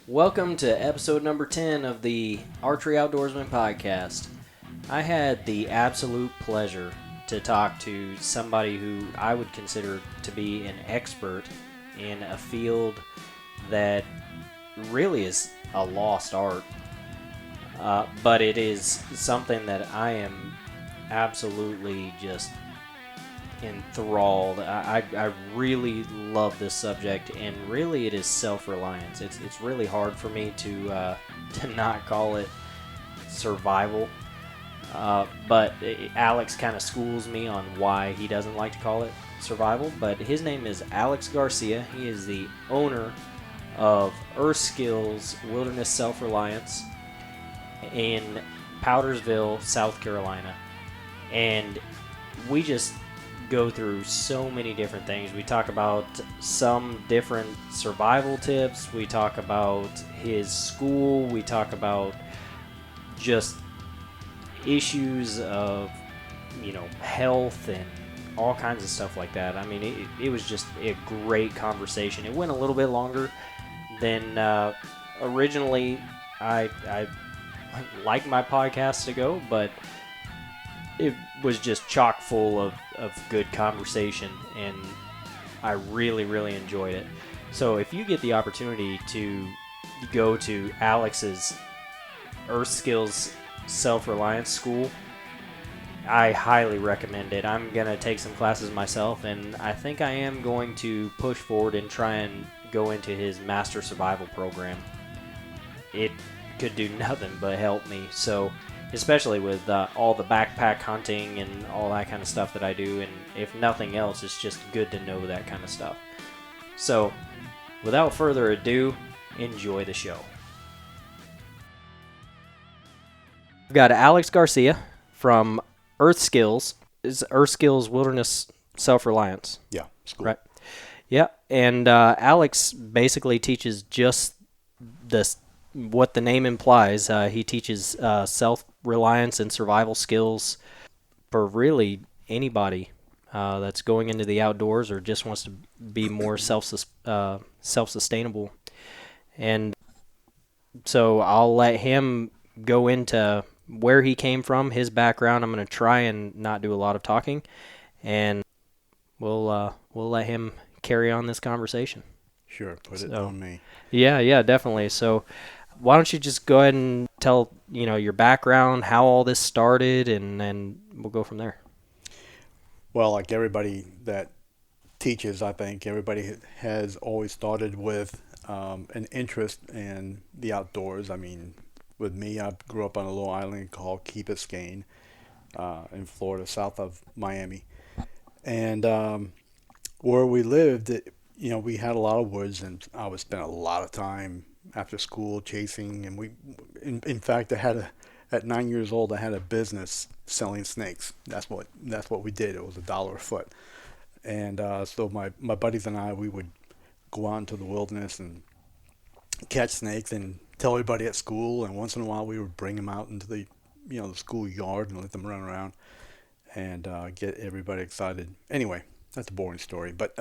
Welcome to episode number 10 of the Archery Outdoorsman podcast. I had the absolute pleasure to talk to somebody who I would consider to be an expert in a field that really is a lost art. But it is something that I am absolutely just enthralled. I really love this subject, and really it is self-reliance. It's really hard for me to not call it survival. But Alex kind of schools me on why he doesn't like to call it survival. But his name is Alex Garcia. He is the owner of Earth Skills Wilderness Self-Reliance in Powdersville, South Carolina. And we just go through so many different things. We talk about some different survival tips. We talk about his school. We talk about just issues of, health and all kinds of stuff like that. I mean, it was just a great conversation. It went a little bit longer than originally I like my podcast to go, but it was just chock full of good conversation, and I really, really enjoyed it. So if you get the opportunity to go to Alex's Earth Skills Self-Reliance School, I highly recommend it. I'm going to take some classes myself, and I think I am going to push forward and try and go into his Master Survival program. It could do nothing but help me. So especially with all the backpack hunting and all that kind of stuff that I do, and if nothing else, it's just good to know that kind of stuff. So, without further ado, enjoy the show. We've got Alex Garcia from Earth Skills. Is Earth Skills Wilderness Self-Reliance? Yeah, school. Right. Yeah, and Alex basically teaches just what the name implies. He teaches self-reliance and survival skills for really anybody that's going into the outdoors or just wants to be more self-sustainable. And so I'll let him go into where he came from, his background. I'm going to try and not do a lot of talking, and we'll let him carry on this conversation. Sure, put it on me. Yeah, definitely. So why don't you just go ahead and tell, your background, how all this started, and then we'll go from there. Well, like everybody that teaches, I think everybody has always started with an interest in the outdoors. I mean, with me, I grew up on a little island called Key Biscayne in Florida, south of Miami. And where we lived, we had a lot of woods, and I would spend a lot of time after school chasing, and in fact, at 9 years old, I had a business selling snakes. That's what we did. It was $1 a foot, and so my buddies and I, we would go out into the wilderness and catch snakes and tell everybody at school, and once in a while we would bring them out into the the school yard and let them run around and get everybody excited. Anyway, that's a boring story, but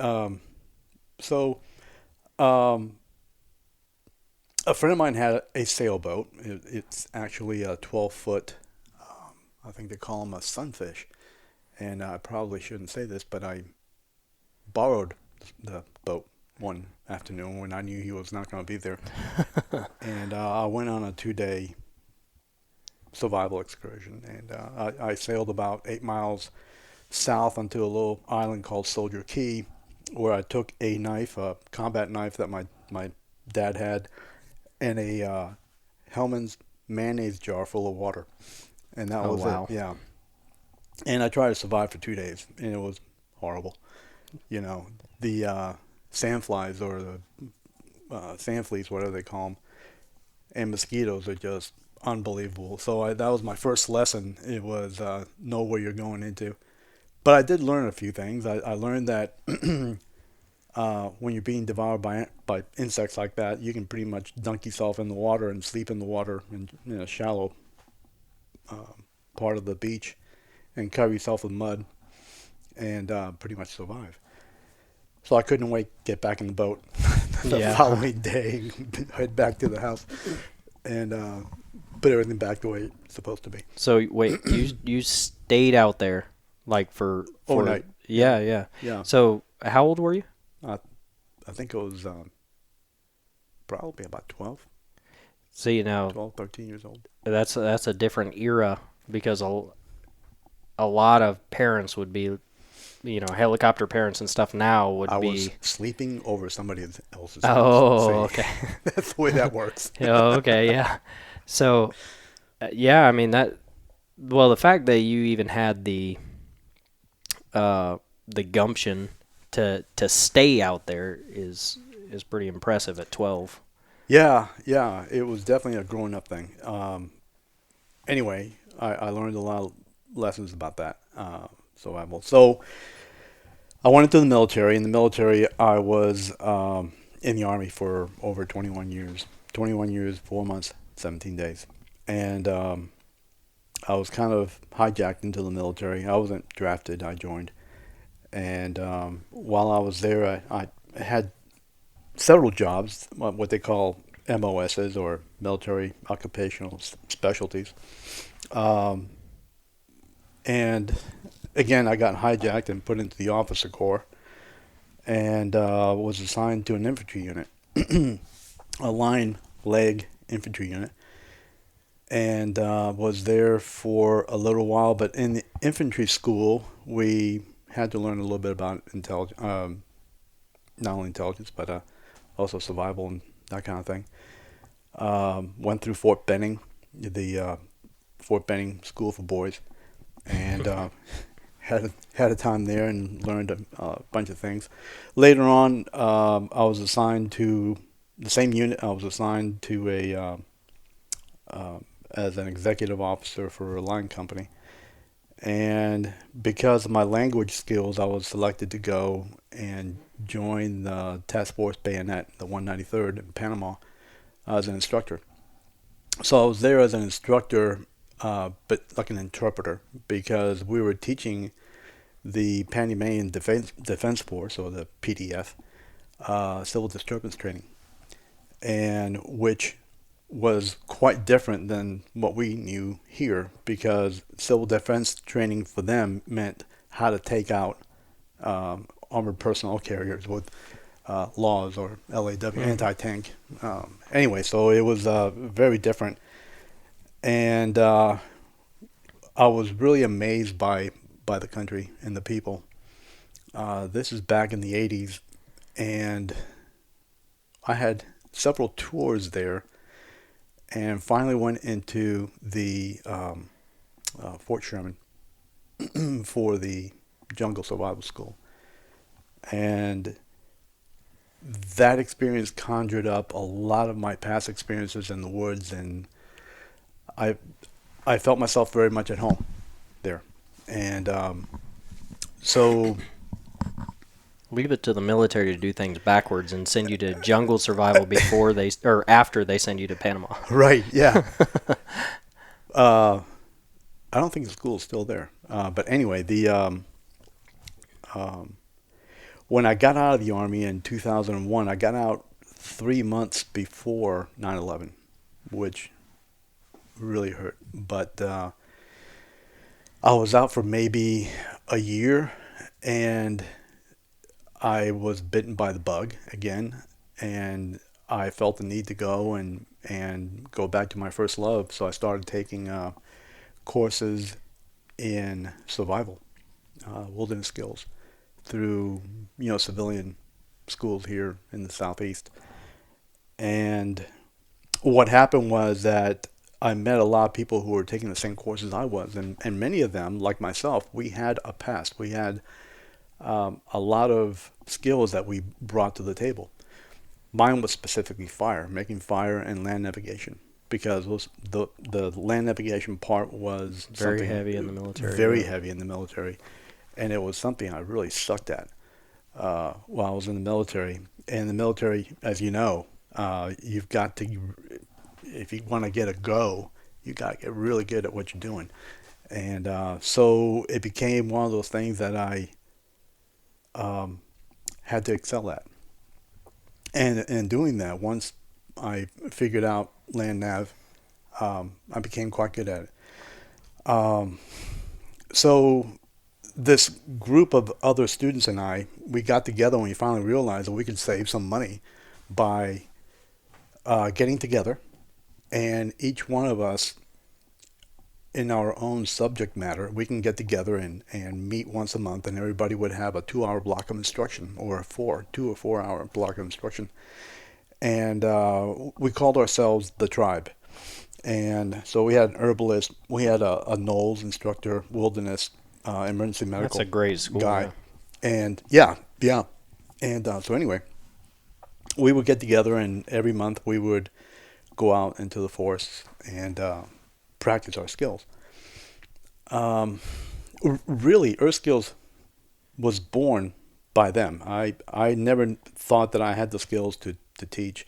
a friend of mine had a sailboat. It's actually a 12-foot, I think they call them a sunfish. And I probably shouldn't say this, but I borrowed the boat one afternoon when I knew he was not going to be there. And I went on a 2-day survival excursion. And I sailed about 8 miles south onto a little island called Soldier Key, where I took a knife, a combat knife that my dad had, and a Hellman's mayonnaise jar full of water. And that was wow. it. Yeah. And I tried to survive for 2 days, and it was horrible. The sandflies, or the sand fleas, whatever they call them, and mosquitoes are just unbelievable. So that was my first lesson. It was know where you're going into. But I did learn a few things. I learned that when you're being devoured by insects like that, you can pretty much dunk yourself in the water and sleep in the water in a shallow part of the beach and cover yourself with mud and pretty much survive. So I couldn't wait to get back in the boat the Yeah. following day, head back to the house and put everything back the way it's supposed to be. So wait, you stayed out there like for Overnight. Yeah. yeah, yeah. Yeah. So how old were you? I, I think it was probably about 12, See, now 12, 13 years old. that's a different era because a lot of parents would be, helicopter parents and stuff now I would was be. sleeping over somebody else's house. Oh, See, okay. that's the way that works. Oh, okay, yeah. So, yeah, I mean that. Well, the fact that you even had the gumption to stay out there is pretty impressive at 12. Yeah, yeah, it was definitely a growing up thing. Anyway, I learned a lot of lessons about that survival. So I went into the military. In the military, I was in the Army for over 21 years. 21 years, 4 months, 17 days. And I was kind of hijacked into the military. I wasn't drafted, I joined. And while I was there, I had several jobs, what they call MOSs or military occupational specialties. Um, and again, I got hijacked and put into the officer corps and was assigned to an infantry unit, a line leg infantry unit, and was there for a little while. But in the infantry school, we had to learn a little bit about not only intelligence, but also survival and that kind of thing. Went through Fort Benning, the Fort Benning School for Boys, and had a time there and learned a bunch of things. Later on, I was assigned to the same unit. I was assigned to as an executive officer for a line company. And because of my language skills, I was selected to go and join the Task Force Bayonet, the 193rd in Panama, as an instructor. So I was there as an instructor, but like an interpreter, because we were teaching the Panamanian Defense Force, or the PDF, civil disturbance training, and which was quite different than what we knew here, because civil defense training for them meant how to take out armored personnel carriers with laws, or LAW, anti-tank. Anyway, so it was very different, and I was really amazed by the country and the people. This is back in the 80s, and I had several tours there, and finally went into the Fort Sherman for the Jungle Survival School. And that experience conjured up a lot of my past experiences in the woods, and I I felt myself very much at home there. And so Leave it to the military to do things backwards and send you to jungle survival before they or after they send you to Panama. right, yeah. uh, I don't think the school is still there. But anyway, the um, when I got out of the Army in 2001, I got out 3 months before 9/11, which really hurt. But I was out for maybe a year, and I was bitten by the bug again, and I felt the need to go and go back to my first love. So I started taking courses in survival, wilderness skills, through civilian schools here in the southeast. And what happened was that I met a lot of people who were taking the same courses I was, and many of them, like myself, we had a past. We had a lot of skills that we brought to the table. Mine was specifically fire, making fire and land navigation, because the land navigation part was Very something heavy in the military. very Yeah. heavy in the military, and it was something I really sucked at while I was in the military. And the military, as you know, you've got to, if you want to get a go, you got to get really good at what you're doing. And so it became one of those things that I had to excel at. And doing that, once I figured out land nav, I became quite good at it. Um, so this group of other students and we got together and we finally realized that we could save some money by getting together, and each one of us in our own subject matter, we can get together and meet once a month, and everybody would have a 2 hour block of instruction, or a 2 or 4 hour block of instruction. And we called ourselves the tribe. And so we had an herbalist, we had a NOLS instructor, wilderness, emergency That's medical a great school. guy. Yeah. And yeah. And so anyway, we would get together, and every month we would go out into the forest and practice our skills. Um, really, Earth Skills was born by them. I never thought that I had the skills to teach.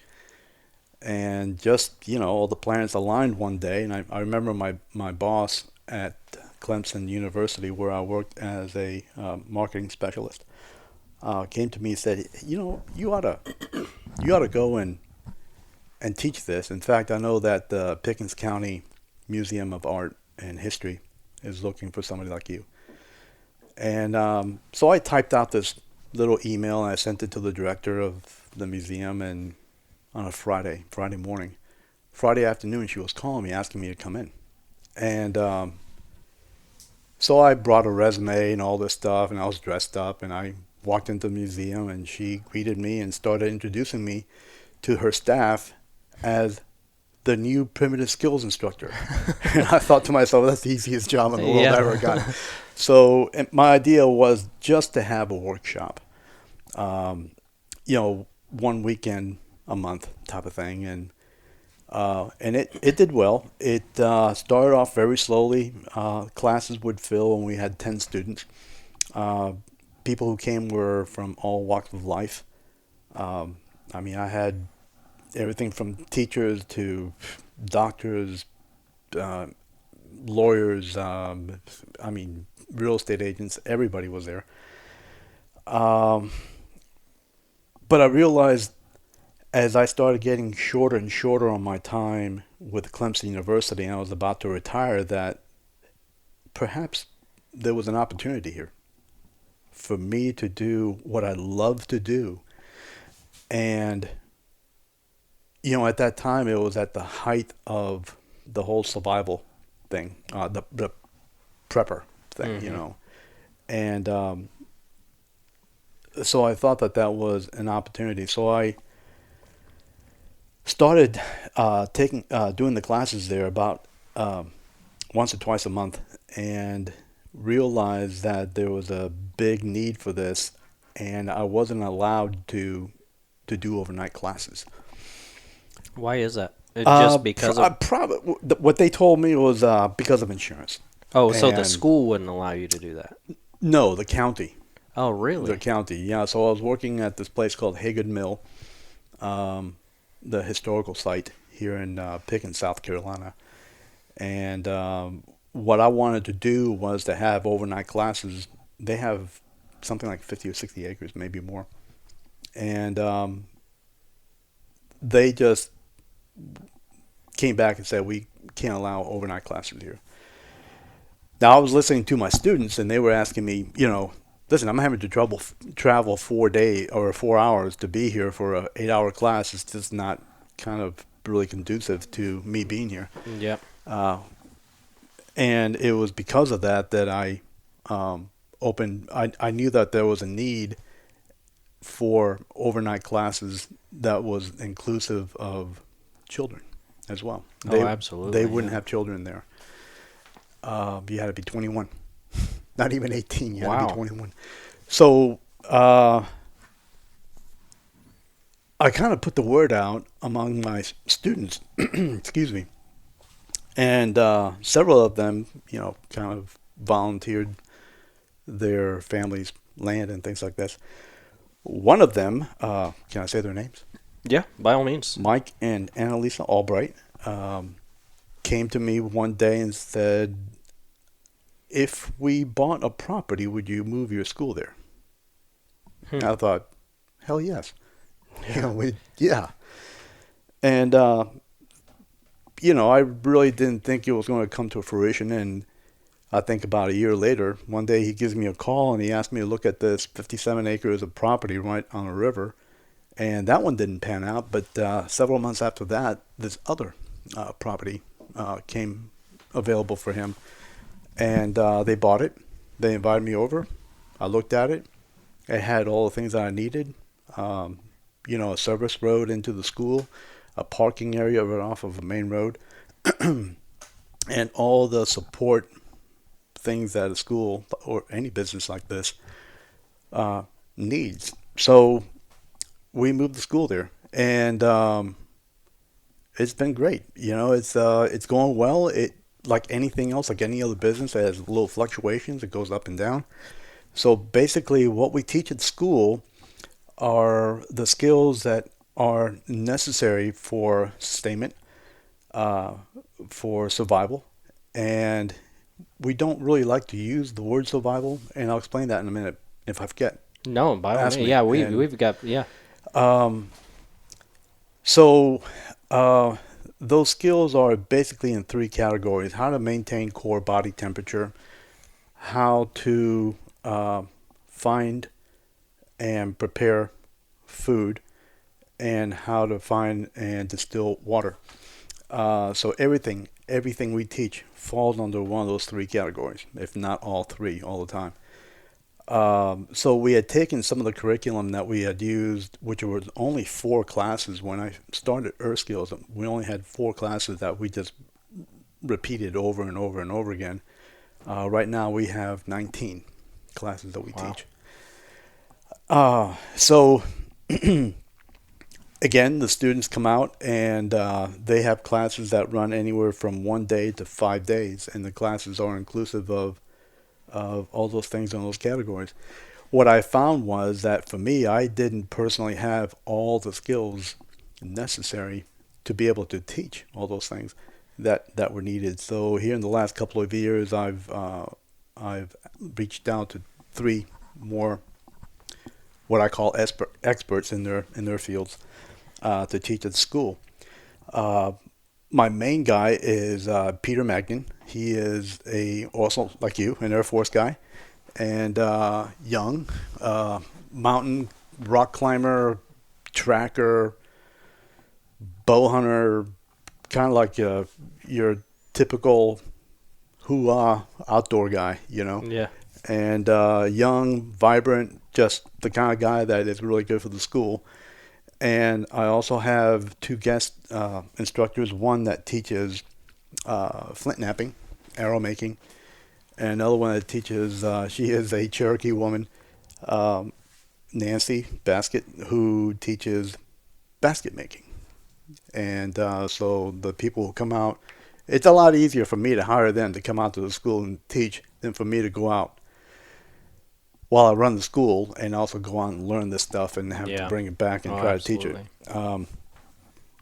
And just, all the planets aligned one day. And I remember my boss at Clemson University, where I worked as a marketing specialist, came to me and said, you ought to go and teach this. In fact, I know that the Pickens County Museum of Art and History is looking for somebody like you. And so I typed out this little email and I sent it to the director of the museum, and on a Friday morning. Friday afternoon, she was calling me, asking me to come in. And so I brought a resume and all this stuff, and I was dressed up, and I walked into the museum, and she greeted me and started introducing me to her staff as the new primitive skills instructor. And I thought to myself, that's the easiest job in the world I ever got. So my idea was just to have a workshop, one weekend a month type of thing, and it did well. It started off very slowly. Classes would fill, and we had 10 students. People who came were from all walks of life. I had everything from teachers to doctors, lawyers, real estate agents. Everybody was there. But I realized as I started getting shorter and shorter on my time with Clemson University, and I was about to retire, that perhaps there was an opportunity here for me to do what I love to do. And, at that time, it was at the height of the whole survival thing, the prepper thing, Mm-hmm. And so I thought that was an opportunity. So I started doing the classes there about once or twice a month, and realized that there was a big need for this, and I wasn't allowed to do overnight classes. Why is that? Just because of. Probably what they told me was because of insurance. Oh, so the And school wouldn't allow you to do that. no, the county, Oh, the really? county. Yeah, so I was working at this place called Haggard Mill, the historical site here in Pickens, South Carolina. And what I wanted to do was to have overnight classes. They have something like 50 or 60 acres, maybe more. And they just came back and said, we can't allow overnight classes here. Now, I was listening to my students, and they were asking me, listen, I'm having to travel 4 days or 4 hours to be here for a 8 hour class. It's just not kind of really conducive to me being here. Yep. Uh, and it was because of that I opened. I knew that there was a need for overnight classes that was inclusive of children as well. Oh, absolutely. They wouldn't Yeah. have children there. You had to be 21, not even 18. You had to be Wow. 21. So I kind of put the word out among my students. Excuse me. And several of them, kind of volunteered their families' land and things like this. One of them, can I say their names? Yeah, by all means. Mike and Annalisa Albright, came to me one day and said, if we bought a property, would you move your school there? Hmm. I thought, hell yes. You Yeah. know, yeah. And, I really didn't think it was going to come to fruition. And I think about a year later, one day he gives me a call and he asked me to look at this 57 acres of property right on a river. And that one didn't pan out. But several months after that, this other property came available for him. And they bought it. They invited me over. I looked at it. It had all the things that I needed. Um, a service road into the school, a parking area right off of a main road, and all the support things that a school or any business like this uh, needs. So we moved the school there, and it's been great. It's going well. It like anything else, like any other business, it has little fluctuations. It goes up and down. So basically, what we teach at school are the skills that are necessary for sustainment, uh, for survival, and we don't really like to use the word survival, and I'll explain that in a minute if I forget. No, by all Ask means. me. Yeah, And we've got yeah. um, so uh, those skills are basically in three categories: how to maintain core body temperature, how to find and prepare food, and how to find and distill water. So everything we teach falls under one of those three categories, if not all three, all the time. So we had taken some of the curriculum that we had used, which was only four classes when I started Earth Skills. We only had four classes that we just repeated over and over and over again. Right now we have 19 classes that we Wow. teach. So again, the students come out and they have classes that run anywhere from 1 day to 5 days, and the classes are inclusive of all those things in those categories. What I found was that for me, I didn't personally have all the skills necessary to be able to teach all those things that were needed. So here in the last couple of years, I've reached out to three more what I call experts in their fields to teach at school. Uh, my main guy is Peter Magnan. He is also like you, an Air Force guy, and young, mountain rock climber, tracker, bow hunter, kind of like your typical hoo-ah outdoor guy, Yeah. and young, vibrant, just the kind of guy that is really good for the school. And I also have two guest instructors, one that teaches flint knapping, arrow making, and another one that teaches, she is a Cherokee woman, um, Nancy Basket, who teaches basket making. And so the people who come out, it's a lot easier for me to hire them to come out to the school and teach than for me to go out while I run the school and also go out and learn this stuff and have to Yeah. bring it back and Oh, try to teach it. absolutely. Um,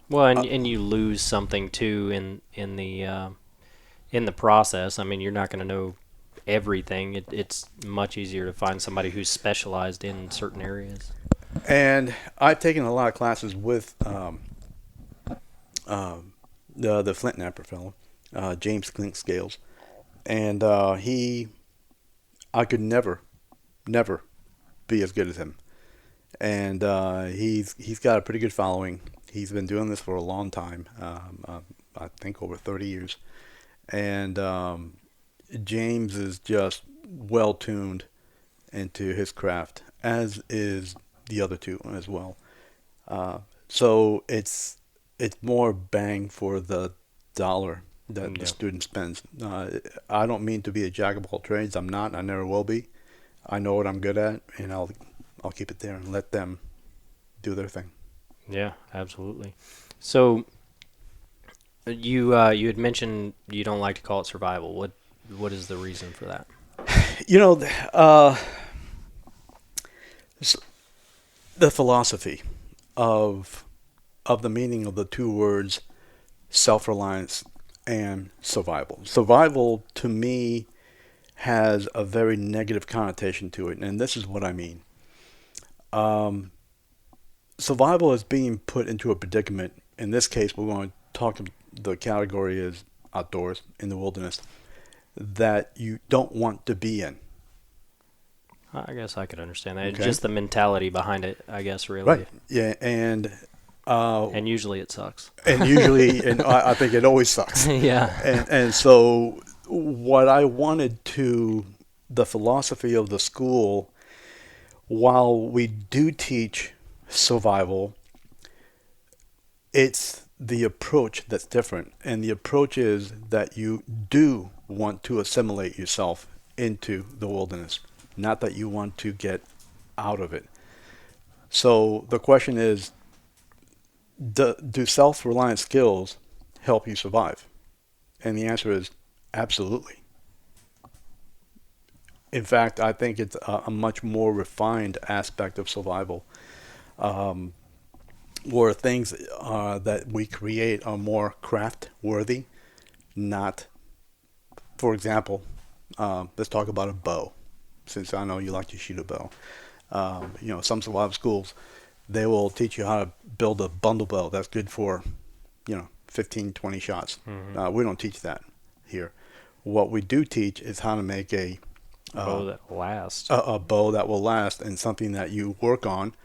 Well, uh, and you lose something too in the process. I mean, you're not going to know everything. It's much easier to find somebody who's specialized in certain areas. and I've taken a lot of classes with the Flint Knapper fellow, James Clink Scales, and I could never be as good as him. And he's got a pretty good following. He's been doing this for a long time, I think over 30 years. And James is just well tuned into his craft, as is the other two as well. So it's more bang for the dollar that the Yeah. student spends. I don't mean to be a jack of all trades. I'm not. I never will be. I know what I'm good at, and I'll keep it there and let them do their thing. Yeah, absolutely. So you had mentioned you don't like to call it survival. What is the reason for that? You know, s- the philosophy of the meaning of the two words self-reliance and survival. Survival to me has a very negative connotation to it, and this is what I mean. Um, survival is being put into a predicament. In this case, we're going to talk. The category is outdoors in the wilderness that you don't want to be in. I guess I could understand that. It's Okay. just the mentality behind it, I guess, really. Right. Yeah, And usually it sucks. and usually, and I think it always sucks. Yeah. And so, what I wanted to, the philosophy of the school, while we do teach survival, it's the approach that's different. And the approach is that you do want to assimilate yourself into the wilderness, not that you want to get out of it. So the question is, do self-reliant skills help you survive? And the answer is absolutely. In fact, I think it's a much more refined aspect of survival, where things that we create are more craft worthy, not, for example, let's talk about a bow, since I know you like to shoot a bow. Some survival schools, they will teach you how to build a bundle bow that's good for, 15, 20 shots. We don't teach that here. What we do teach is how to make a Bow that lasts. a bow that will last, and something that you work on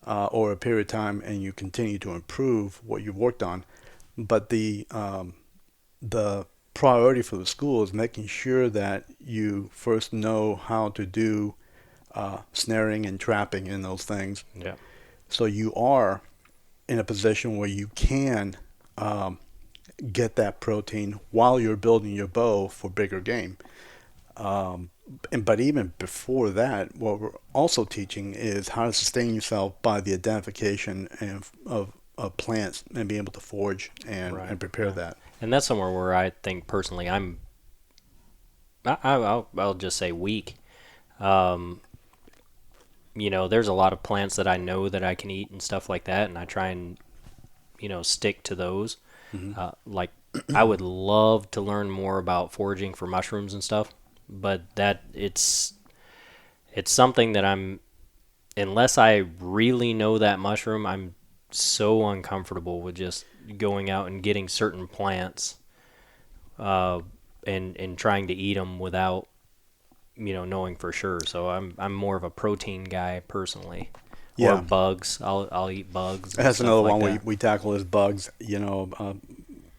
over a period of time, and you continue to improve what you've worked on. But the priority for the school is making sure that you first know how to do snaring and trapping in those things. Yeah. So you are in a position where you can get that protein while you're building your bow for bigger game. But even before that, what we're also teaching is how to sustain yourself by the identification of plants and being able to forage and prepare that. And that's somewhere where I think personally I'll just say weak. There's a lot of plants that I know that I can eat and stuff like that, and I try and stick to those. Like I would love to learn more about foraging for mushrooms and stuff, but it's something that unless I really know that mushroom, I'm so uncomfortable with just going out and getting certain plants and trying to eat them without knowing for sure. So I'm more of a protein guy personally. Yeah. Or bugs. I'll eat bugs. That's stuff another like one that. we tackle is bugs.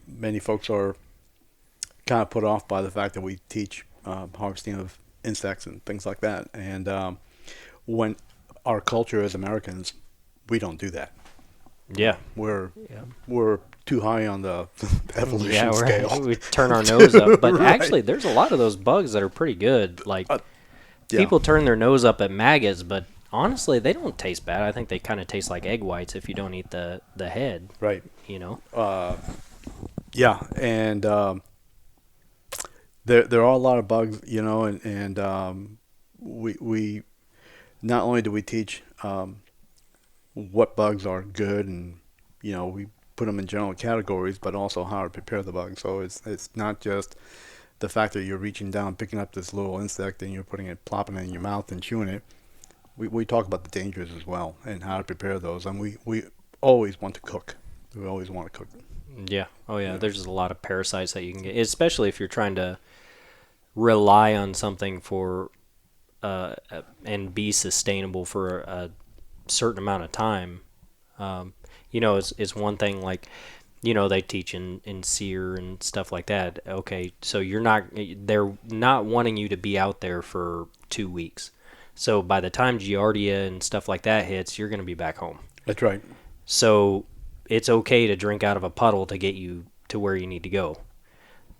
Many folks are kind of put off by the fact that we teach harvesting of insects and things like that. And when our culture as Americans, we don't do that. Yeah. We're too high on the evolution Yeah, scale. we turn our nose up. But Right. actually, there's a lot of those bugs that are pretty good. Like, Yeah. people turn their nose up at maggots, but honestly, they don't taste bad. I think they kind of taste like egg whites if you don't eat the head, Right. Yeah, and there are a lot of bugs, and we not only do we teach what bugs are good, and we put them in general categories, but also how to prepare the bugs. So it's not just the fact that you're reaching down, picking up this little insect, and you're plopping it in your mouth and chewing it. We talk about the dangers as well and how to prepare those, and we always want to cook. We always want to cook. Yeah. Oh, yeah. There's a lot of parasites that you can get, especially if you're trying to rely on something for and be sustainable for a certain amount of time. It's one thing like, they teach in SEER and stuff like that. Okay, so they're not wanting you to be out there for 2 weeks. So by the time Giardia and stuff like that hits, you're going to be back home. That's right. So it's okay to drink out of a puddle to get you to where you need to go.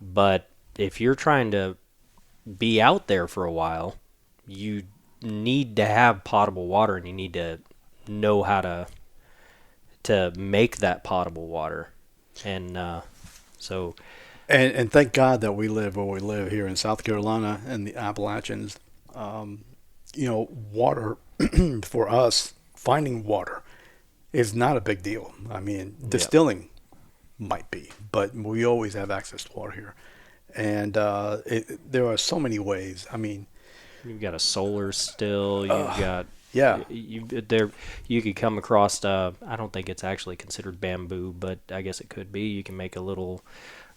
But if you're trying to be out there for a while, you need to have potable water, and you need to know how to make that potable water. And so... And thank God that we live where we live here in South Carolina and the Appalachians. Water, for us, finding water is not a big deal. I mean, distilling might be, but we always have access to water here. And there are so many ways. I mean, you've got a solar still. You've got Yeah. You could come across. I don't think it's actually considered bamboo, but I guess it could be. You can make a little,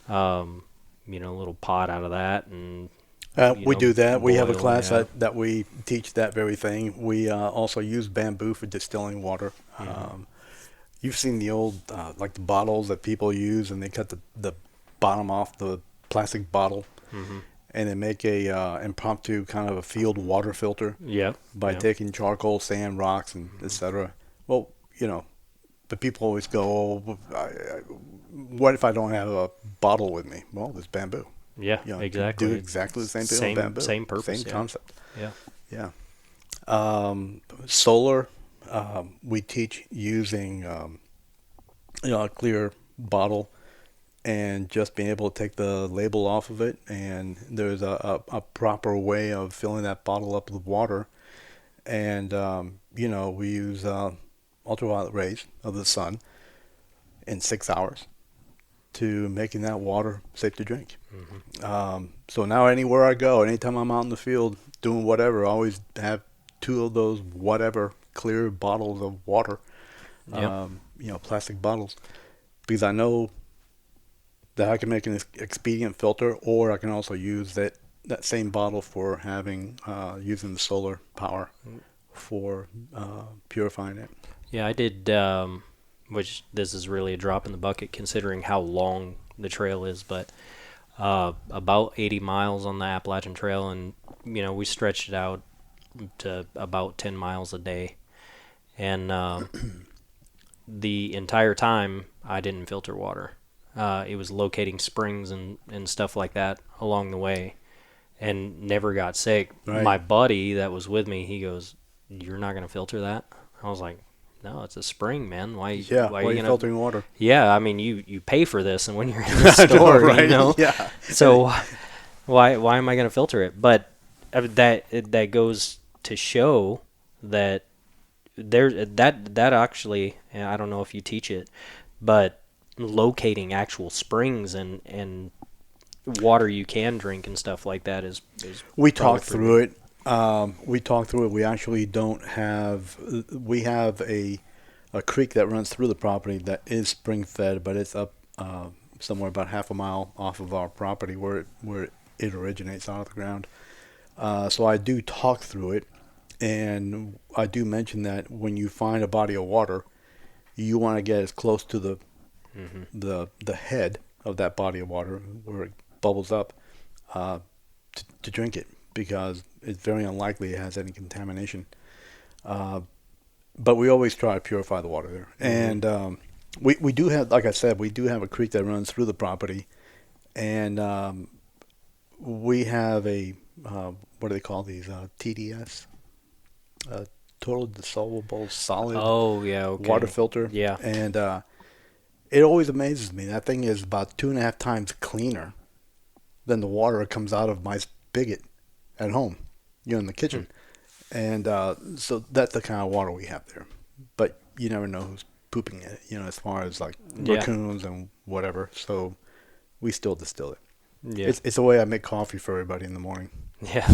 little pot out of that, and We do that. We have a boil. class Yeah. that we teach that very thing. We also use bamboo for distilling water. Hmm. You've seen the old, like the bottles that people use, and they cut the bottom off the plastic bottle, Hmm. and they make a impromptu kind of a field water filter Yeah. by Yeah. taking charcoal, sand, rocks, and etc. Well, but people always go, oh, what if I don't have a bottle with me? Well, there's bamboo. Yeah. You can do Exactly. exactly the same thing with Same bamboo. same purpose. Same Yeah. concept. Yeah. Yeah. Solar, we teach using, a clear bottle and just being able to take the label off of it. And there's a proper way of filling that bottle up with water. And, we use ultraviolet rays of the sun in 6 hours to making that water safe to drink. Hmm. So now anywhere I go, anytime I'm out in the field doing whatever, I always have two of those whatever clear bottles of water, Yep. plastic bottles, because I know that I can make an expedient filter, or I can also use that same bottle for having using the solar power for purifying it. Yeah, I did. Which this is really a drop in the bucket considering how long the trail is, but about 80 miles on the Appalachian Trail, and we stretched it out to about 10 miles a day, and the entire time I didn't filter water. It was locating springs and stuff like that along the way, and never got sick. Right. My buddy that was with me, he goes, "You're not gonna filter that?" I was like, "No, it's a spring, man. Why Yeah, why why are are you you gonna?" filtering water? Yeah, I mean, you pay for this, and when you're in the I know, store, right? Yeah. So why am I gonna filter it? But that goes to show that that actually, and I don't know if you teach it, but locating actual springs and water you can drink and stuff like that is We probably talked pretty through good. it. We talked through it. We actually don't have. We have a creek that runs through the property that is spring fed, but it's up somewhere about half a mile off of our property where it originates out of the ground. So I do talk through it, and I do mention that when you find a body of water, you want to get as close to Hmm. the head of that body of water where it bubbles up uh, to drink it, because it's very unlikely it has any contamination. Uh, but we always try to purify the water there. Hmm. And we do have, like I said, we do have a creek that runs through the property. And we have a, what do they call these? TDS? Total Dissolvable Solid Oh yeah, okay. Water Filter. Yeah. And it always amazes me. That thing is about 2.5 times cleaner than the water that comes out of my spigot at home, in the kitchen. And so that's the kind of water we have there. But you never know who's pooping in it, as far as like Yeah. raccoons and whatever. So we still distill it. Yeah. It's the way I make coffee for everybody in the morning. Yeah.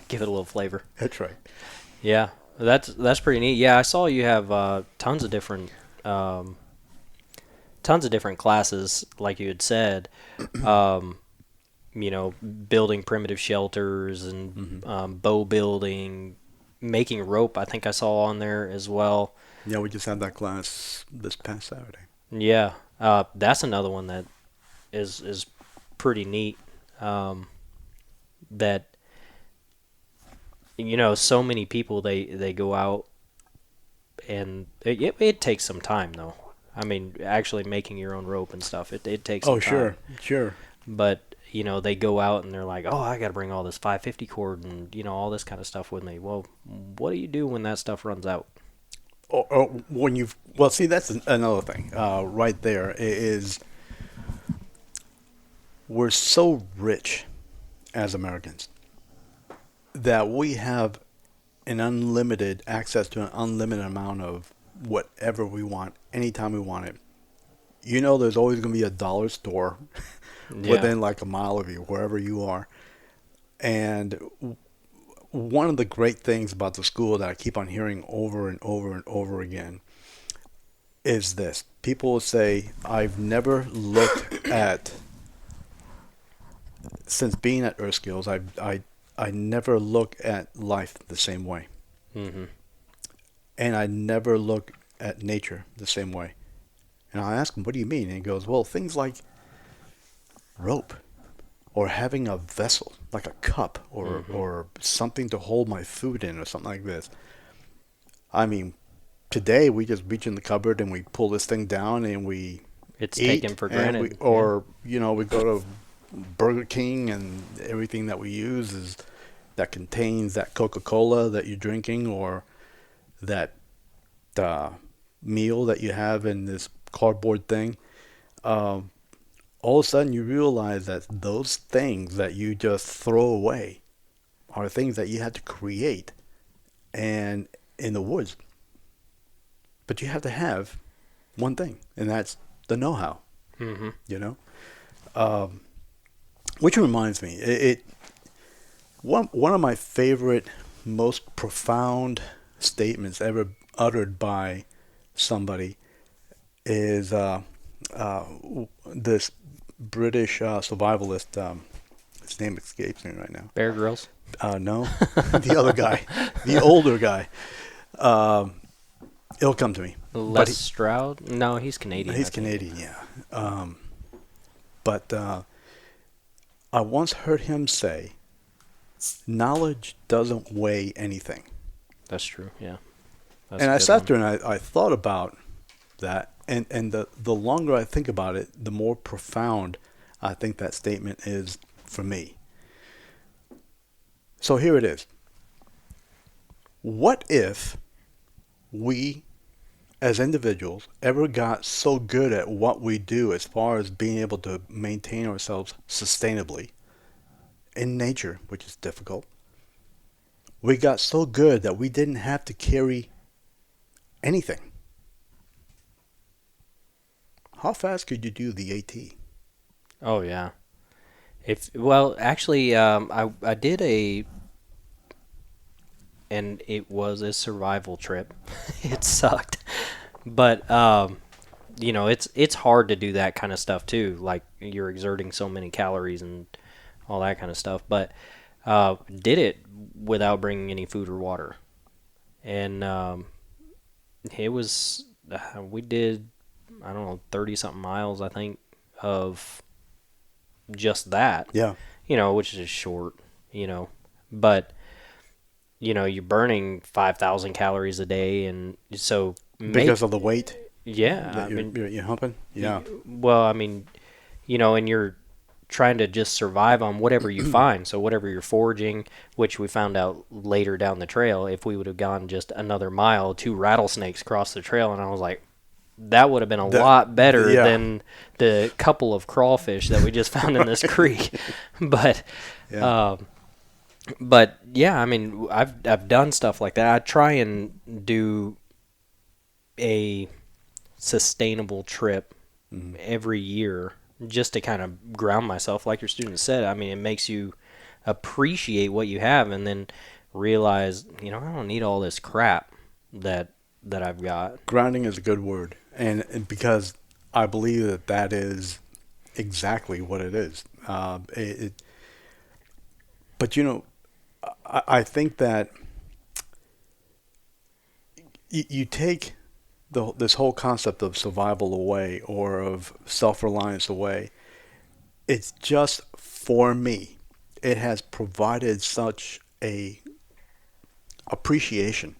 Give it a little flavor. That's right. Yeah. That's pretty neat. Yeah, I saw you have um, tons of different classes, like you had said. Um, building primitive shelters and Hmm. bow building, making rope. I think I saw on there as well. Yeah, we just had that class this past Saturday. Yeah, that's another one that is pretty neat. That so many people they go out, and it takes some time though. I mean, actually making your own rope and stuff, it takes some Oh, time. sure. But they go out and they're like, oh, I got to bring all this 550 cord and all this kind of stuff with me. Well, what do you do when that stuff runs out? Or when you've, well, see, that's another thing. Right there is, we're so rich as Americans that we have an unlimited access to an unlimited amount of whatever we want anytime we want it. There's always going to be a dollar store Yeah. within like a mile of you, wherever you are. And one of the great things about the school that I keep on hearing over and over and over again is this. People will say, I've never looked at, since being at Earth Skills, I never look at life the same way. Mm-hmm. And I never look at nature the same way. And I ask him, what do you mean? And he goes, well, things like rope or having a vessel, like a cup or something to hold my food in or something like this. I mean, today we just reach in the cupboard and we pull this thing down and we It's eat. taken for granted. We go to Burger King and everything that we use is that contains that Coca-Cola that you're drinking or that meal that you have in this cardboard thing. All of a sudden you realize that those things that you just throw away are things that you had to create and in the woods. But you have to have one thing, and that's the know-how. Mm-hmm. You know, which reminds me, one of my favorite, most profound statements ever uttered by somebody is this British survivalist. His name escapes me right now. Bear Grylls? No, the other guy, the older guy. It'll come to me. Les Stroud? No, he's Canadian. He's Canadian, yeah. But I once heard him say, knowledge doesn't weigh anything. That's true, yeah. And I sat there and I thought about that. And the longer I think about it, the more profound I think that statement is for me. So here it is. What if we, as individuals, ever got so good at what we do as far as being able to maintain ourselves sustainably in nature, which is difficult, we got so good that we didn't have to carry anything? How fast could you do the AT? Oh, yeah. Actually, I did and it was a survival trip. It sucked. But, it's hard to do that kind of stuff, too. Like, you're exerting so many calories and all that kind of stuff. But did it without bringing any food or water. And it was, we did, I don't know, 30-something miles, I think, of just that. Yeah. Which is short, But, you're burning 5,000 calories a day, and so... Because of the weight? Yeah. You're humping? Yeah. And you're trying to just survive on whatever you find. So whatever you're foraging, which we found out later down the trail, if we would have gone just another mile, 2 rattlesnakes crossed the trail, and I was like, that would have been a lot better than the couple of crawfish that we just found in this creek. But, I've done stuff like that. I try and do a sustainable trip every year just to kind of ground myself. Like your student said, it makes you appreciate what you have and then realize, I don't need all this crap that I've got. Grounding is a good word. And because I believe that is exactly what it is. But I think that you take this whole concept of survival away or of self-reliance away. It's just, for me, it has provided such a appreciation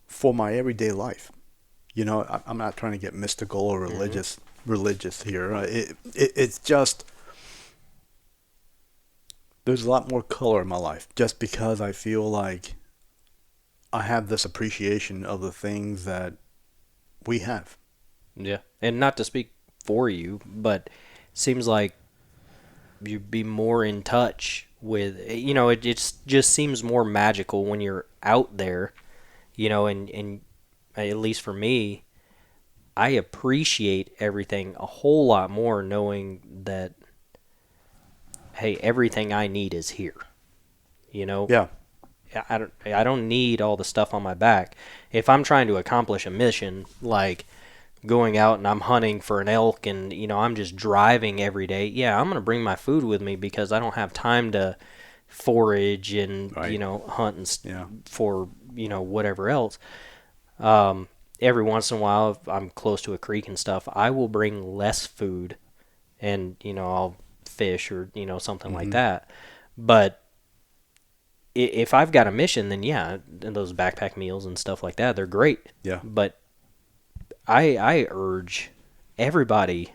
for my everyday life. I'm not trying to get mystical or religious here. It's just, there's a lot more color in my life just because I feel like I have this appreciation of the things that we have. Yeah. And not to speak for you, but seems like you'd be more in touch with, it just seems more magical when you're out there, and at least for me, I appreciate everything a whole lot more knowing that, hey, everything I need is here. You know, Yeah. I don't need all the stuff on my back. If I'm trying to accomplish a mission, like going out and I'm hunting for an elk and, I'm just driving every day, yeah, I'm going to bring my food with me because I don't have time to forage and, Right. hunt Yeah. for, whatever else. Um, every once in a while, if I'm close to a creek and stuff, I will bring less food and, I'll fish or, something like Mm-hmm. that. But if I've got a mission, then yeah, and those backpack meals and stuff like that, they're great. Yeah. But I urge everybody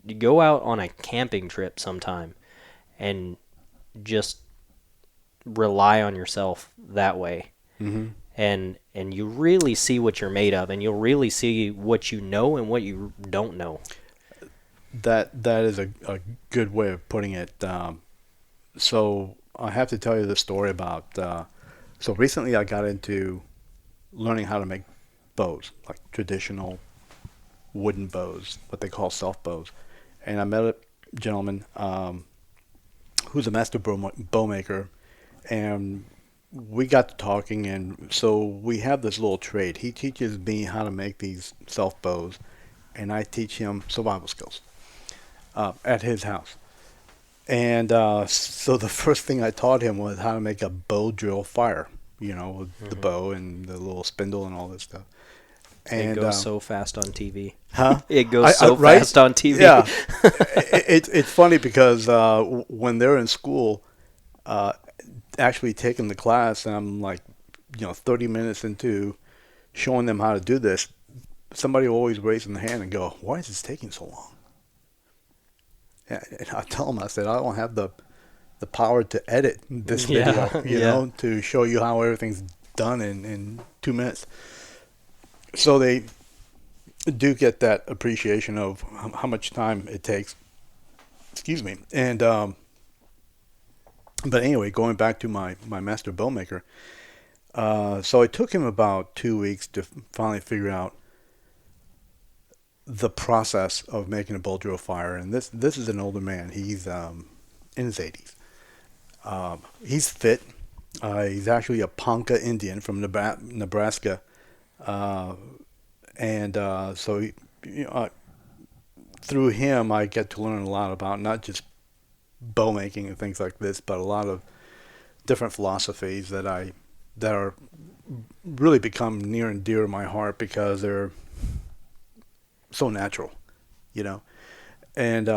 to go out on a camping trip sometime and just rely on yourself that way. Mm-hmm. And you really see what you're made of, and you'll really see what you know and what you don't know. That is a good way of putting it. So I have to tell you the story about. So recently, I got into learning how to make bows, like traditional wooden bows, what they call self bows. And I met a gentleman who's a master bow maker, and we got to talking, and so we have this little trade. He teaches me how to make these self bows, and I teach him survival skills at his house. And so the first thing I taught him was how to make a bow drill fire, with the Hmm. bow and the little spindle and all this stuff. It And goes so fast on TV. huh? It goes I so right? fast on TV. Yeah. It's funny because when they're in school, uh, actually taking the class, and I'm like, 30 minutes into showing them how to do this, somebody will always raise their hand and go, "Why is this taking so long?" And I tell them, I said, I don't have the power to edit this video, Yeah, yeah. to show you how everything's done in 2 minutes. So they do get that appreciation of how much time it takes. Excuse me. And but anyway, going back to my master bow maker. So it took him about 2 weeks to finally figure out the process of making a bow drill fire. And this is an older man. He's in his 80s. He's fit. He's actually a Ponca Indian from Nebraska. Uh, and so through him, I get to learn a lot about not just bow making and things like this, but a lot of different philosophies that are really become near and dear to my heart because they're so natural, you know. And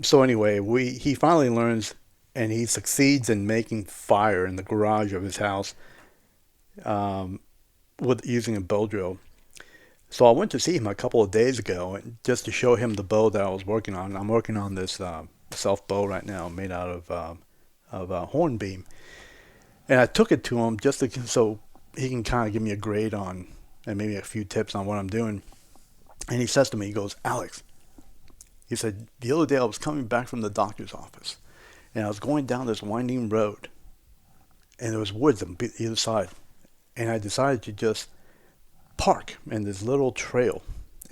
so anyway, he finally learns and he succeeds in making fire in the garage of his house with using a bow drill. So I went to see him a couple of days ago and just to show him the bow that I was working on. I'm working on this self bow right now, made out of hornbeam, and I took it to him just so he can kind of give me a grade on and maybe a few tips on what I'm doing. And he says to me, he goes, "Alex," he said, "the other day I was coming back from the doctor's office, and I was going down this winding road, and there was woods on either side, and I decided to just park in this little trail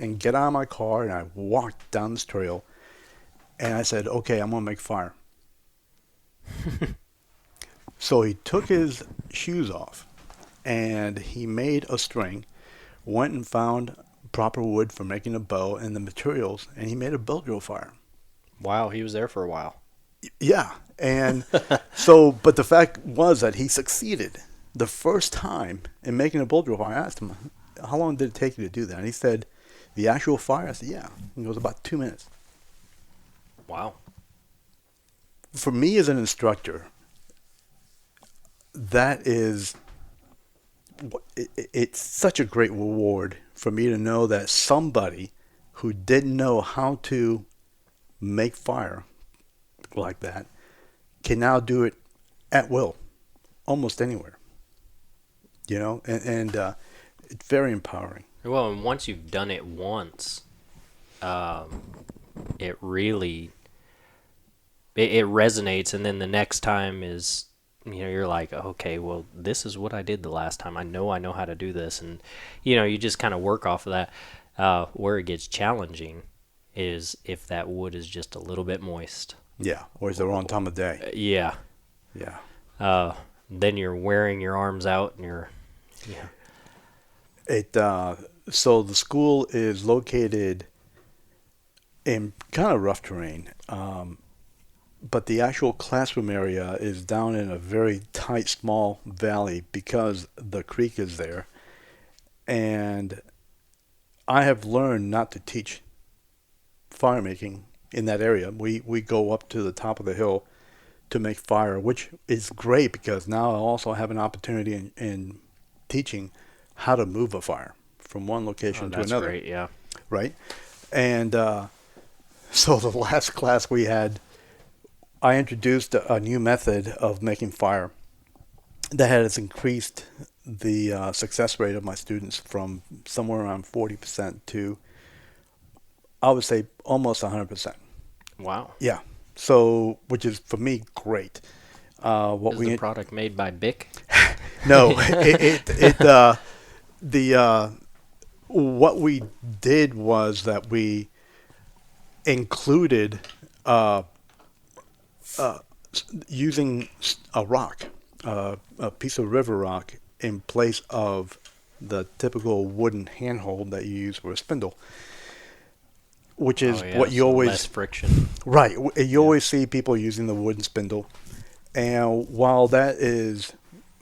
and get out of my car, and I walked down this trail, and I said, okay, I'm going to make fire." So he took his shoes off, and he made a string, went and found proper wood for making a bow and the materials, and he made a bow drill fire. Wow, he was there for a while. Yeah, and so, but the fact was that he succeeded the first time in making a bow drill fire. I asked him, how long did it take you to do that? And he said, the actual fire? I said, yeah. It was about 2 minutes. Wow. For me as an instructor, that is, it's such a great reward for me to know that somebody who didn't know how to make fire like that can now do it at will, almost anywhere. And it's very empowering. Well, and once you've done it once, um, it really it resonates, and then the next time is you're like, okay, well, this is what I did the last time. I know how to do this, and you just kind of work off of that. Where it gets challenging is if that wood is just a little bit moist. Yeah, or is the wrong time of day. Yeah. Yeah. Then you're wearing your arms out and you're, yeah. It so the school is located in kind of rough terrain, but the actual classroom area is down in a very tight, small valley because the creek is there. And I have learned not to teach fire making in that area. We go up to the top of the hill to make fire, which is great because now I also have an opportunity in teaching how to move a fire from one location to That's another. great, yeah. Right? And so the last class we had, I introduced a new method of making fire that has increased the success rate of my students from somewhere around 40% to, I would say, almost 100%. Wow. Yeah. So, which is for me great. What Is we the product made by Bic? no, the what we did was that we included uh, using a rock, a piece of river rock, in place of the typical wooden handhold that you use for a spindle, which is Oh, yeah, what you so always less friction. right. You always see people using the wooden spindle, and while that is